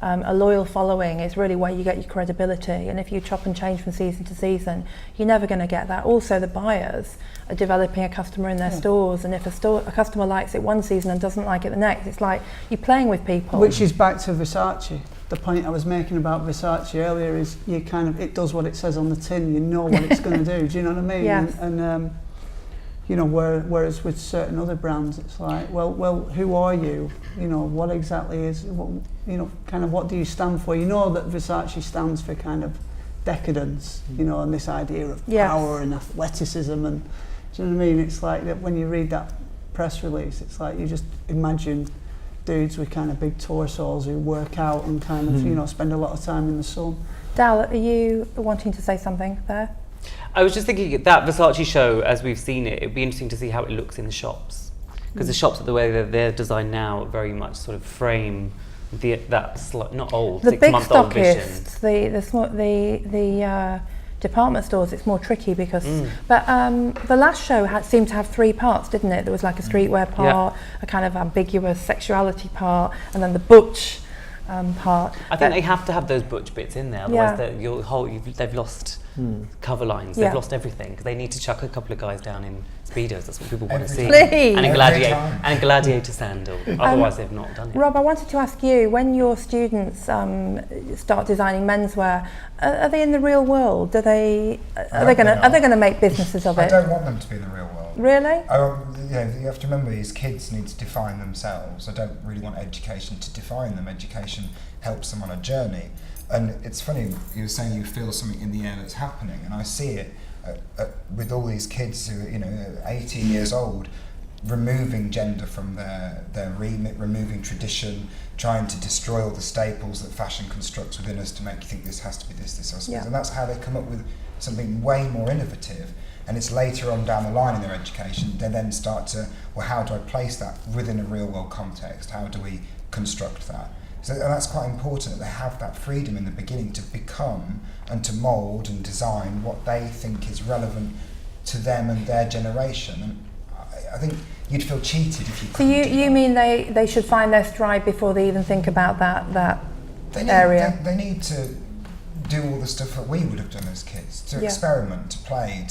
a loyal following is really where you get your credibility, and if you chop and change from season to season, you're never going to get that. Also, the buyers are developing a customer in their stores, and if a customer likes it one season and doesn't like it the next, it's like you're playing with people.
Which is back to Versace. The point I was making about Versace earlier is it does what it says on the tin. You know what it's going to do. Do you know what I mean?
Yes.
And whereas with certain other brands, it's like, well, who are you? What exactly is, kind of what do you stand for? You know that Versace stands for kind of decadence, and this idea of power and athleticism, and do you know what I mean? It's like that when you read that press release, it's like you just imagine dudes with kind of big torsos who work out and kind of, spend a lot of time in the sun.
Dal, are you wanting to say something there?
I was just thinking that Versace show, as we've seen it, it'd be interesting to see how it looks in the shops. Because the shops, the way they're designed now, very much sort of frame not old,
the
6 month old vision.
The department stores, it's more tricky because. But the last show seemed to have 3 parts, didn't it? There was like a streetwear part, a kind of ambiguous sexuality part, and then the butch part.
I think they have to have those butch bits in there, otherwise they've lost cover lines. They've lost everything because they need to chuck a couple of guys down in speedos. That's what people want to see.
Please.
And a gladiator sandal. Otherwise, they've not done it.
Rob, I wanted to ask you: when your students start designing menswear, are they in the real world? Are they going to make businesses of it?
I don't want them to be in the real world.
Really?
You have to remember these kids need to define themselves. I don't really want education to define them. Education helps them on a journey. And it's funny, you were saying you feel something in the air that's happening, and I see it with all these kids who are 18 years old, removing gender from their remit, removing tradition, trying to destroy all the staples that fashion constructs within us to make you think this has to be this has to be. And that's how they come up with something way more innovative. And it's later on down the line in their education, they then start to, well, how do I place that within a real world context? How do we construct that? So and that's quite important, that they have that freedom in the beginning to become and to mould and design what they think is relevant to them and their generation. And I think you'd feel cheated if you couldn't.
So you mean they should find their stride before they even think about that area?
They need to do all the stuff that we would have done as kids, to experiment, to play,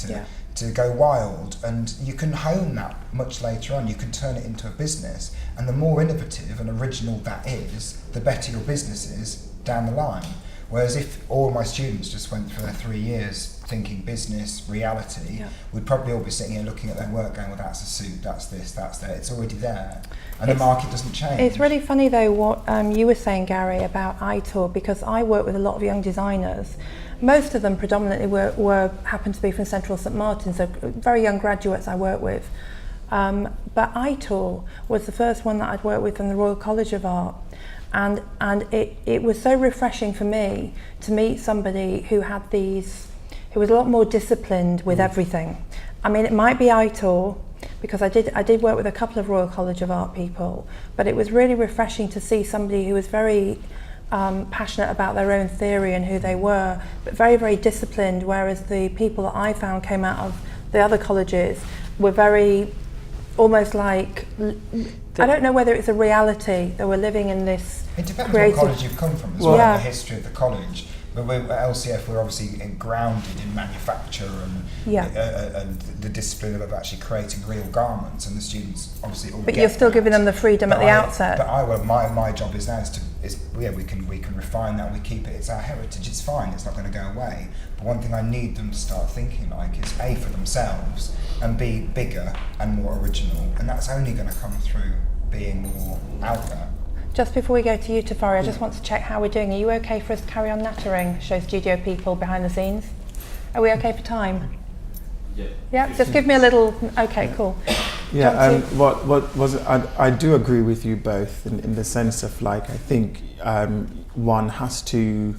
to go wild, and you can hone that much later on. You can turn it into a business, and the more innovative and original that is, the better your business is down the line. Whereas if all my students just went through their 3 years thinking business, reality, we'd probably all be sitting here looking at their work going, well, that's a suit, that's this, that's that. It's already there, and the market doesn't change.
It's really funny though what you were saying, Gary, about iTour, because I work with a lot of young designers. Most of them predominantly happened to be from Central St Martin, so very young graduates I work with. But iTour was the first one that I'd worked with from the Royal College of Art. And it was so refreshing for me to meet somebody who was a lot more disciplined with everything. I mean, it might be iTour, because I did work with a couple of Royal College of Art people, but it was really refreshing to see somebody who was very passionate about their own theory and who they were, but very, very disciplined, whereas the people that I found came out of the other colleges were very, almost like, I don't know whether it's a reality, they were living in this
It depends
creative...
what college you've come from as well, and the history of the college. But at LCF we're obviously grounded in manufacture and the discipline of actually creating real garments, and the students obviously all. But
you're still giving them the freedom at the outset.
But my job is now we can refine that, we keep it. It's our heritage. It's fine. It's not going to go away. But one thing I need them to start thinking like is A, for themselves, and B, bigger and more original, and that's only going to come through being more out there.
Just before we go to you, Tafari, I just want to check how we're doing. Are you okay for us to carry on nattering, show studio people behind the scenes? Are we okay for time? Yeah, just give me a little, okay, cool.
Yeah, what was it? I do agree with you both in the sense of like, I think one has to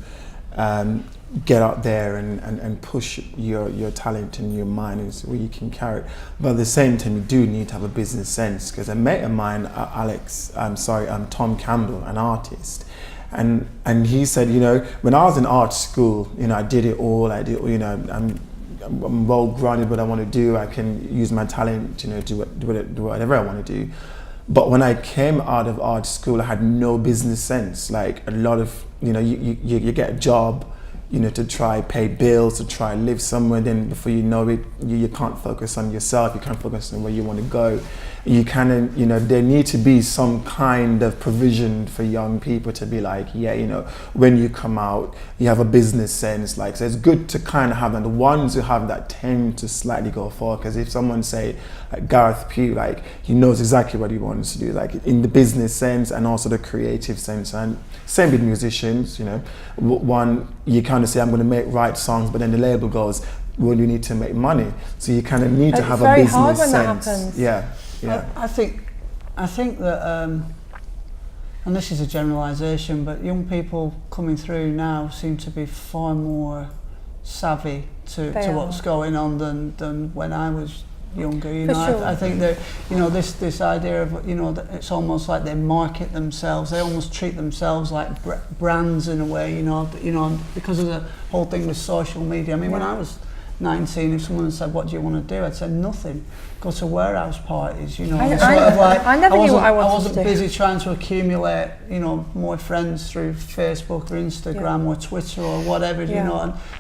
get out there and push your talent and your mind where you can carry it. But at the same time, you do need to have a business sense, because a mate of mine, Tom Campbell, an artist, and he said, when I was in art school, I did it all. I'm well grounded what I want to do. I can use my talent, do whatever I want to do. But when I came out of art school, I had no business sense. Like a lot of, you get a job, to try pay bills, to try live somewhere, then before you know it, you can't focus on yourself, you can't focus on where you want to go. You kind of, there need to be some kind of provision for young people to be like, when you come out, you have a business sense. Like, so it's good to kind of have that. The ones who have that tend to slightly go forward, because if someone say, like Gareth Pugh, like he knows exactly what he wants to do, like in the business sense and also the creative sense. And same with musicians, one, you kind of say, I'm going to write songs, but then the label goes, well, you need to make money. So you kind of need to have a business sense. It's very hard when that happens. Yeah.
I think that, and this is a generalisation, but young people coming through now seem to be far more savvy to what's going on than when I was younger. Sure. I think that this idea of that it's almost like they market themselves. They almost treat themselves like brands in a way. Because of the whole thing with social media. I mean, when I was 19, if someone said, "What do you want to do?" I'd say nothing. Go to warehouse parties. I
never knew what I wanted to do.
I wasn't busy trying to accumulate, more friends through Facebook or Instagram or Twitter or whatever.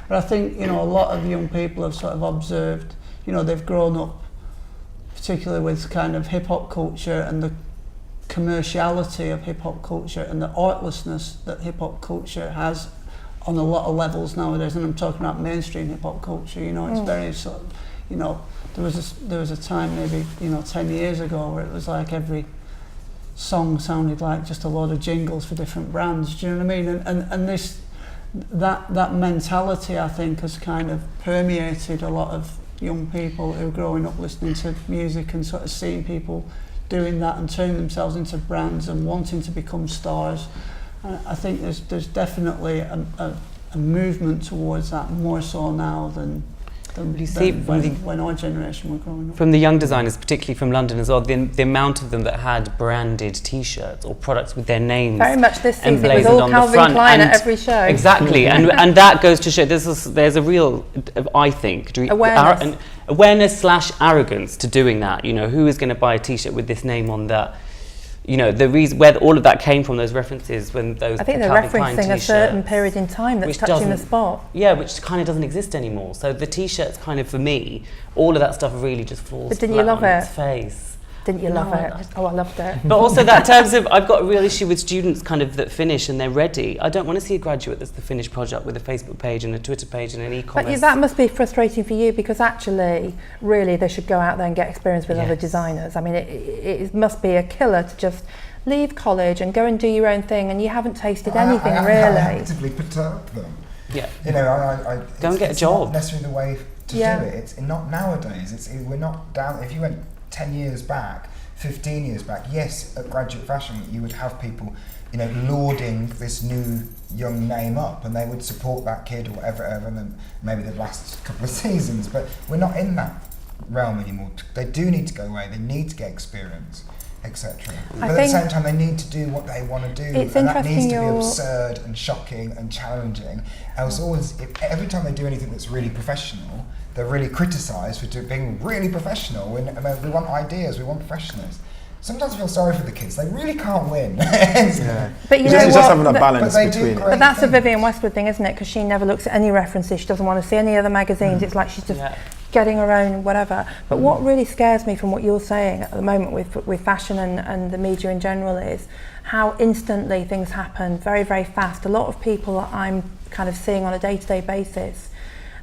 But I think a lot of young people have sort of observed. They've grown up, particularly with kind of hip hop culture and the commerciality of hip hop culture and the artlessness that hip hop culture has on a lot of levels nowadays. And I'm talking about mainstream hip hop culture. It's very sort of, you know, there was a time maybe, you know, 10 years ago where it was like every song sounded like just a load of jingles for different brands. Do you know what I mean? And this that mentality, I think, has kind of permeated a lot of young people who are growing up listening to music and sort of seeing people doing that and turning themselves into brands and wanting to become stars. I think there's definitely a movement towards that, more so now than when our generation were growing up.
From the young designers, particularly from London as well, the amount of them that had branded T-shirts or products with their names
very much this season, it was
emblazoned
all
on the
Calvin
front.
Klein at every show.
Exactly, and that goes to show there's a real, I think, awareness / arrogance to doing that. You know, who is going to buy a T-shirt with this name on that? You know, the reason where all of that came from, those references, when those
I think they're referencing a certain period in time that's touching the spot.
Yeah, which kind of doesn't exist anymore. So the T-shirts kind of, for me, all of that stuff really just falls flat on its face.
Didn't you love it? Oh, I loved it.
But also that terms of, I've got a real issue with students kind of that finish and they're ready. I don't want to see a graduate that's the finished project with a Facebook page and a Twitter page and an e-commerce.
But that must be frustrating for you, because actually, really, they should go out there and get experience with other designers. I mean, it must be a killer to just leave college and go and do your own thing, and you haven't tasted anything really.
I actively perturb them.
Yeah.
You know, I
go and get a job.
Not necessarily the way to do it. It's not nowadays. We're not down. If you went 10 years back, 15 years back, yes, at Graduate Fashion Week, you would have people, you know, lauding this new young name up, and they would support that kid or whatever, and then maybe the last couple of seasons. But we're not in that realm anymore. They do need to go away. They need to get experience, etc. But at the same time, they need to do what they want to do, and that needs to be absurd and shocking and challenging. Else, every time they do anything that's really professional, they're really criticised for being really professional. We want ideas, we want professionals. Sometimes I feel sorry for the kids. They really can't win.
But you know
just having a balance between it.
But that's the Vivienne Westwood thing, isn't it? Because she never looks at any references. She doesn't want to see any other magazines. It's like she's just getting her own whatever. But what really scares me from what you're saying at the moment with fashion and the media in general is how instantly things happen very, very fast. A lot of people that I'm kind of seeing on a day-to-day basis,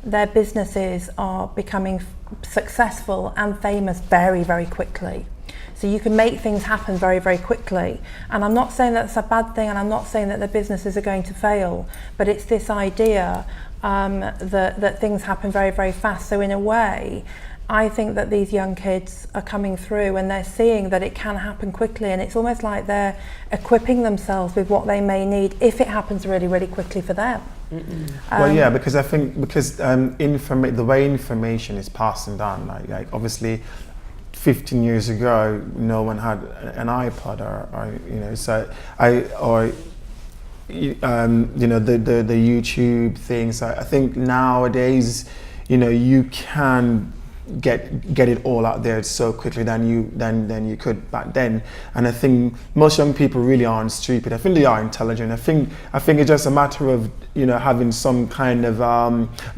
their businesses are becoming successful and famous very, very quickly. So you can make things happen very, very quickly. And I'm not saying that's a bad thing, and I'm not saying that the businesses are going to fail, but it's this idea that things happen very, very fast. So in a way, I think that these young kids are coming through and they're seeing that it can happen quickly, and it's almost like they're equipping themselves with what they may need if it happens really, really quickly for them.
Well, yeah, because I think the way information is passing down, like obviously 15 years ago, no one had an iPod or you know, so you know, the YouTube things. I think nowadays, you know, you can get it all out there so quickly than you could back then. And I think most young people really aren't stupid. I think they are intelligent. I think it's just a matter of, you know, having some kind of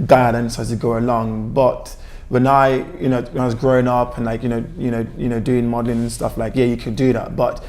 guidance as you go along. But when I was growing up and like, you know, doing modeling and stuff, like, yeah, you could do that. But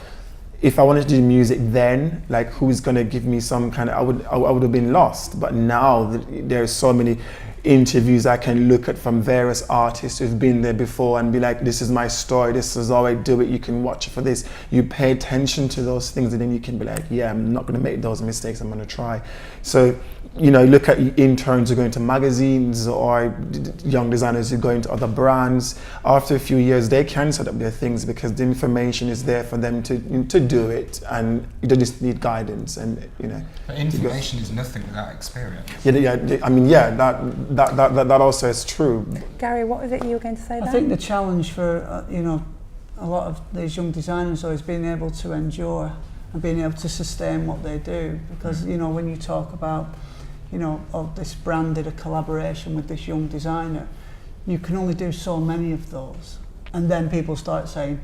if I wanted to do music then, like, who's gonna give me some kind of, I would have been lost. But now there's so many interviews I can look at from various artists who've been there before and be like, this is my story, this is how I do it, you can watch it for this. You pay attention to those things, and then you can be like, yeah, I'm not going to make those mistakes, I'm going to try. So, you know, look at interns who go into magazines or young designers who go into other brands. After a few years, they can set up their things because the information is there for them to do it, and they just need guidance. And you know,
but information is nothing without experience.
Yeah. I mean, yeah, that also is true.
Gary, what was it you were going to say?
I think the challenge for you know, a lot of these young designers is being able to endure and being able to sustain what they do, because you know, when you talk about, you know, of this brand did a collaboration with this young designer, you can only do so many of those, and then people start saying,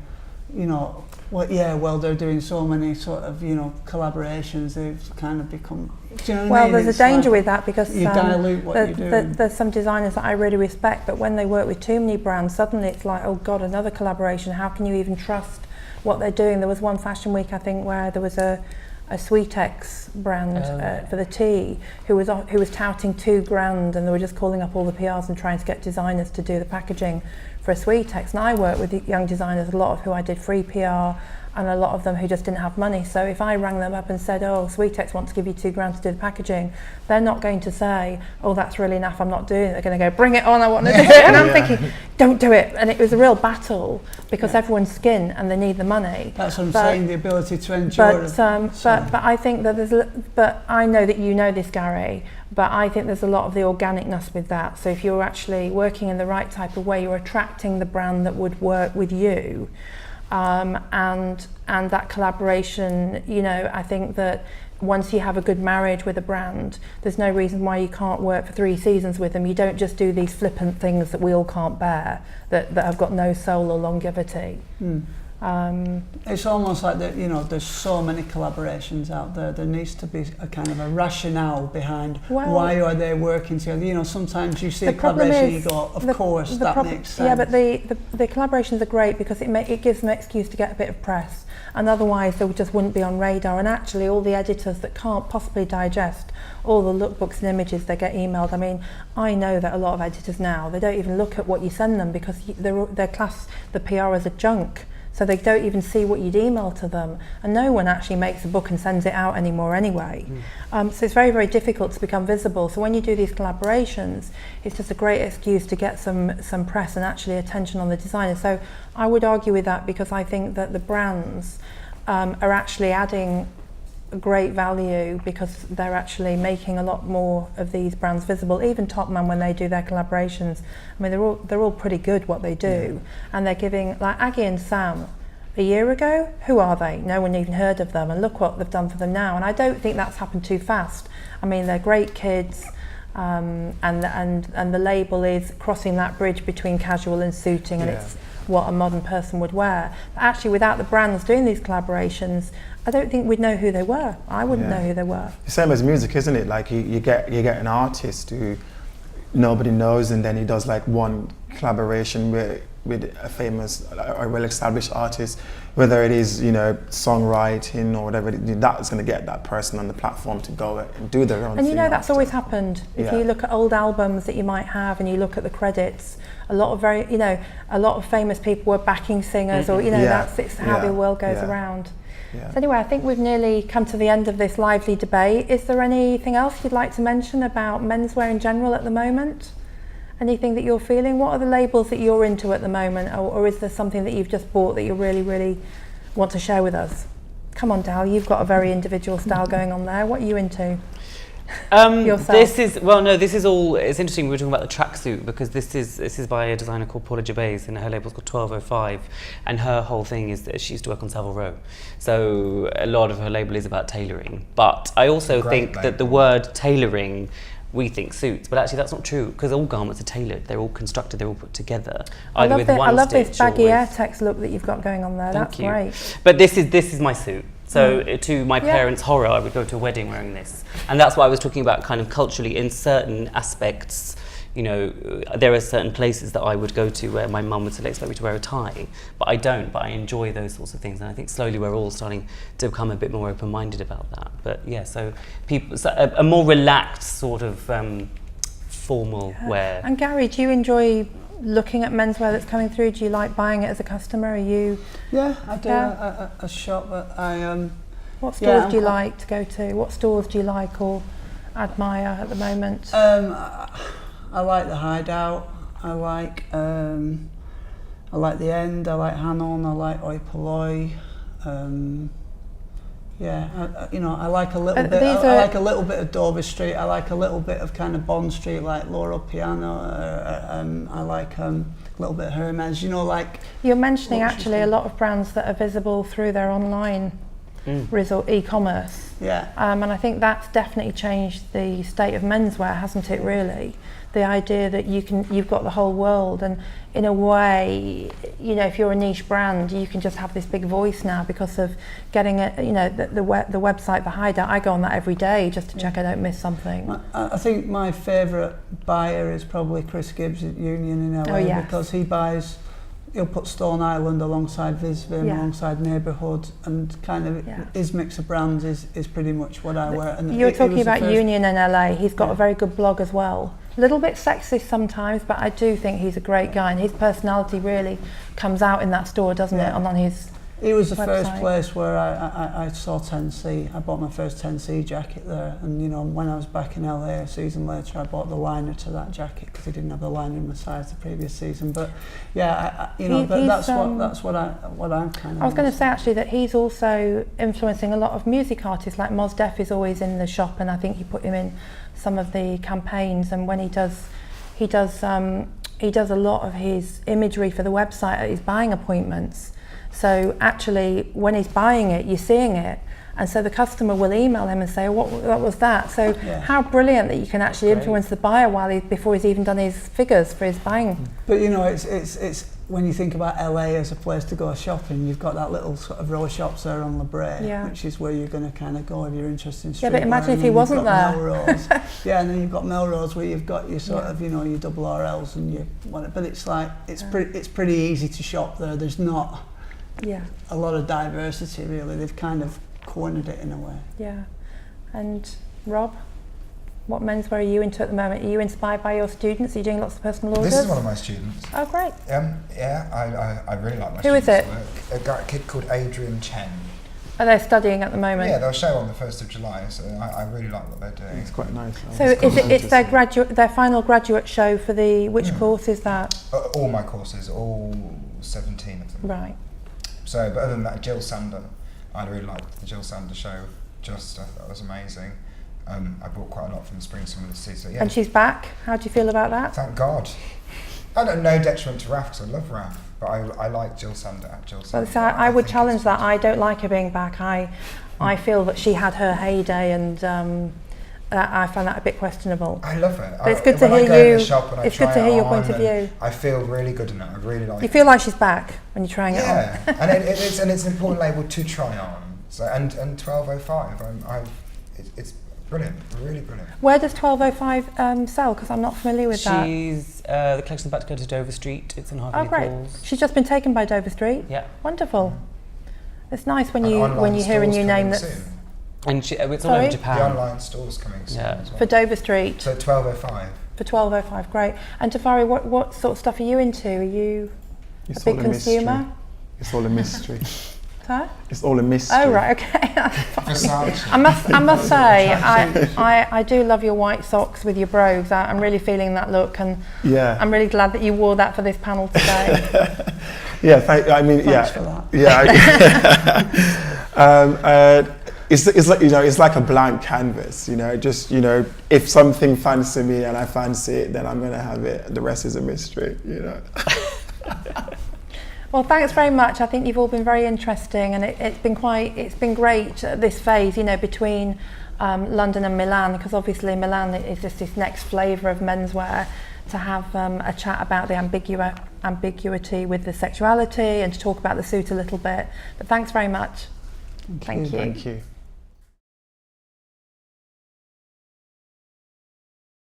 you know, well, they're doing so many sort of, you know, collaborations, they've kind of become, do you know what I mean?
Well, there's a danger with that, because
you dilute what you do.
There's some designers that I really respect, but when they work with too many brands, suddenly it's like, oh God, another collaboration. How can you even trust what they're doing? There was one fashion week, I think, where there was a a Sweetex brand for the tea, who was touting £2,000, and they were just calling up all the PRs and trying to get designers to do the packaging for a Sweetex. And I work with young designers, a lot of who I did free PR, and a lot of them who just didn't have money. So if I rang them up and said, oh, Sweetex wants to give you £2,000 to do the packaging, they're not going to say, oh, that's really enough, I'm not doing it. They're going to go, bring it on, I want to do it. And I'm thinking, don't do it. And it was a real battle, because everyone's skin and they need the money.
That's what I'm saying, the ability to endure.
But I think that but I know that you know this, Gary, but I think there's a lot of the organicness with that. So if you're actually working in the right type of way, you're attracting the brand that would work with you. And that collaboration, you know, I think that once you have a good marriage with a brand, there's no reason why you can't work for 3 seasons with them. You don't just do these flippant things that we all can't bear, that have got no soul or longevity.
It's almost like that, you know, there's so many collaborations out there. There needs to be a kind of a rationale behind why are they working together. You know, sometimes you see a collaboration and you go, of course, that makes sense.
Yeah, but the collaborations are great because it gives them an excuse to get a bit of press, and otherwise they just wouldn't be on radar. And actually all the editors that can't possibly digest all the lookbooks and images they get emailed. I mean, I know that a lot of editors now, they don't even look at what you send them, because they're class the PR as a junk. So they don't even see what you'd email to them, and no one actually makes a book and sends it out anymore anyway. So it's very, very difficult to become visible. So when you do these collaborations, it's just a great excuse to get some press and actually attention on the designer. So I would argue with that, because I think that the brands are actually adding great value, because they're actually making a lot more of these brands visible. Even Topman, when they do their collaborations, I mean, they're all pretty good what they do, and they're giving, like Aggie and Sam a year ago, who are they? No one even heard of them, and look what they've done for them now. And I don't think that's happened too fast. I mean, they're great kids, and the label is crossing that bridge between casual and suiting, and it's what a modern person would wear. But actually, without the brands doing these collaborations, I don't think we'd know who they were. I wouldn't know who they were.
The same as music, isn't it? Like you get an artist who nobody knows, and then he does like one collaboration with a famous or well-established artist, whether it is, you know, songwriting or whatever, that's going to get that person on the platform to go and do their own thing.
And you know, that's always happened. If you look at old albums that you might have and you look at the credits, a lot of famous people were backing singers, or, you know, that's how the world goes around. So anyway, I think we've nearly come to the end of this lively debate. Is there anything else you'd like to mention about menswear in general at the moment? Anything that you're feeling? What are the labels that you're into at the moment, or is there something that you've just bought that you really, really want to share with us? Come on, Dal, you've got a very individual style going on there. What are you into? Yourself?
This is all, it's interesting we were talking about the tracksuit, because this is by a designer called Paula Gervais, and her label's called 1205, and her whole thing is that she used to work on Savile Row, so a lot of her label is about tailoring. But I also think that the word tailoring, we think suits, but actually that's not true, because all garments are tailored. They're all constructed, they're all put together, either with one stitch.
I love this baggy Airtex look that you've got going on there. That's great.
But this is my suit. So to my parents' horror, I would go to a wedding wearing this. And that's why I was talking about kind of culturally, in certain aspects, you know, there are certain places that I would go to where my mum would still expect me to wear a tie, but I don't, but I enjoy those sorts of things. And I think slowly we're all starting to become a bit more open-minded about that. But yeah, so a more relaxed sort of formal wear.
And Gary, do you enjoy looking at menswear that's coming through? Do you like buying it as a customer? Are you?
Yeah, I do. I shop, but I.
What stores do you like to go to? What stores do you like or admire at the moment?
I like the Hideout. I like the End. I like Hanon. I like Oi Polloi. I like a little bit. I like a little bit of Dover Street. I like a little bit of kind of Bond Street, like Laurel Piano. I like a little bit of Hermes. You know, like. You're mentioning actually a lot of brands that are visible through their online e-commerce. Yeah.
And I think that's definitely changed the state of menswear, hasn't it? Really, the idea that you've got the whole world, and in a way, you know, if you're a niche brand, you can just have this big voice now because of getting it. You know, the website, the Hideout. I go on that every day just to check I don't miss something.
I think my favourite buyer is probably Chris Gibbs at Union in LA, because he buys he'll put Stone Island alongside Visvim,
Yeah.
alongside Neighbourhood, and kind of
Yeah.
his mix of brands is pretty much what I wear. And
You were
he
talking
was the
about
first-
Union in LA. He's got
Yeah.
a very good blog as well. A little bit sexist sometimes, but I do think he's a great guy, and his personality really comes out in that store, doesn't it?
Yeah.
And on his
He was the first
website.
place where I saw 10C. I bought my first 10C jacket there, and you know, when I was back in LA a season later, I bought the liner to that jacket because he didn't have the liner in my size the previous season. But yeah, you know, that's what I'm kind of.
I was going to say actually that he's also influencing a lot of music artists, like Mos Def is always in the shop, and I think he put him in some of the campaigns. And when he does a lot of his imagery for the website at his buying appointments. So actually, when he's buying it, you're seeing it, and so the customer will email him and say, "What was that?" So
Yeah.
how brilliant that you can actually
Great.
influence the buyer before he's even done his figures for his buying.
But you know, it's when you think about LA as a place to go shopping, you've got that little sort of row of shops there on La Brea,
Yeah.
which is where you're going to kind of go if you're interested in streetwear.
Yeah, but imagine
and
if
then
he wasn't
you've got
there.
Melrose. Yeah, and then you've got Melrose where you've got your sort
Yeah.
of, you know, your double RLs and your whatever. But it's like it's pretty easy to shop there. There's not
Yeah,
a lot of diversity really. They've kind of cornered it in a way.
yeah. And Rob, what menswear are you into at the moment? Are you inspired by your students? Are you doing lots of personal orders?
This is one of my students.
Oh, great.
Yeah, I really like my
Who is
students'
it?
work. A kid called Adrian Chen.
Are they studying at the moment?
Yeah, they'll show on the 1st of July, so I really like what they're doing.
It's quite nice.
So it's their final graduate show for which course is that?
All my courses, all 17 of them.
Right.
So, but other than that, Jill Sander, I really liked the Jill Sander show. I thought that was amazing. I bought quite a lot from the spring summer this season. So, yeah,
And she's back. How do you feel about that?
thank God. I don't know detriment to Raf because I love Raf, but I like Jill Sander at Jill
Well,
Sander.
so I would
think
challenge
it's
that.
good.
I don't like her being back. I feel that she had her heyday, and I find that a bit questionable.
I love it.
But it's good to
when I
hear
go in
you.
the shop and I
It's good
try
to
it
hear your
on
point of
and
view.
I feel really good in it. I really like
You
it.
feel like she's back when you're trying it on.
Yeah, and it's an important label to try on. So and 1205, it's brilliant, really brilliant.
Where does 1205 sell? Because I'm not familiar with that.
She's the collection's about to go to Dover Street. It's in
Oh,
Harvey
great.
Falls.
She's just been taken by Dover Street.
Yeah,
It's It's nice when
And
you
online
hear a
stores
new
coming
name that's
soon.
and it's all
Sorry?
over
The
Japan.
online store's coming soon
Yeah.
as well.
for Dover Street.
So 1205.
For 1205, great. And Tafari, what sort of stuff are you into? Are you
It's
a big
all a mystery.
consumer?
It's all a mystery.
Huh?
It's all a mystery.
Oh right, okay.
Versace.
I must say, I do love your white socks with your brogues. I'm really feeling that look, and
Yeah.
I'm really glad that you wore that for this panel today.
Yeah,
Thanks for that.
Yeah. It's like, you know, it's like a blank canvas, you know, just, you know, if something fancies me and I fancy it, then I'm going to have it. The rest is a mystery, you know.
Well, thanks very much. I think you've all been very interesting, and it's been great at this phase, you know, between London and Milan, because obviously Milan is just this next flavour of menswear, to have a chat about the ambiguity with the sexuality and to talk about the suit a little bit. But thanks very much. Thank you.
Thank you.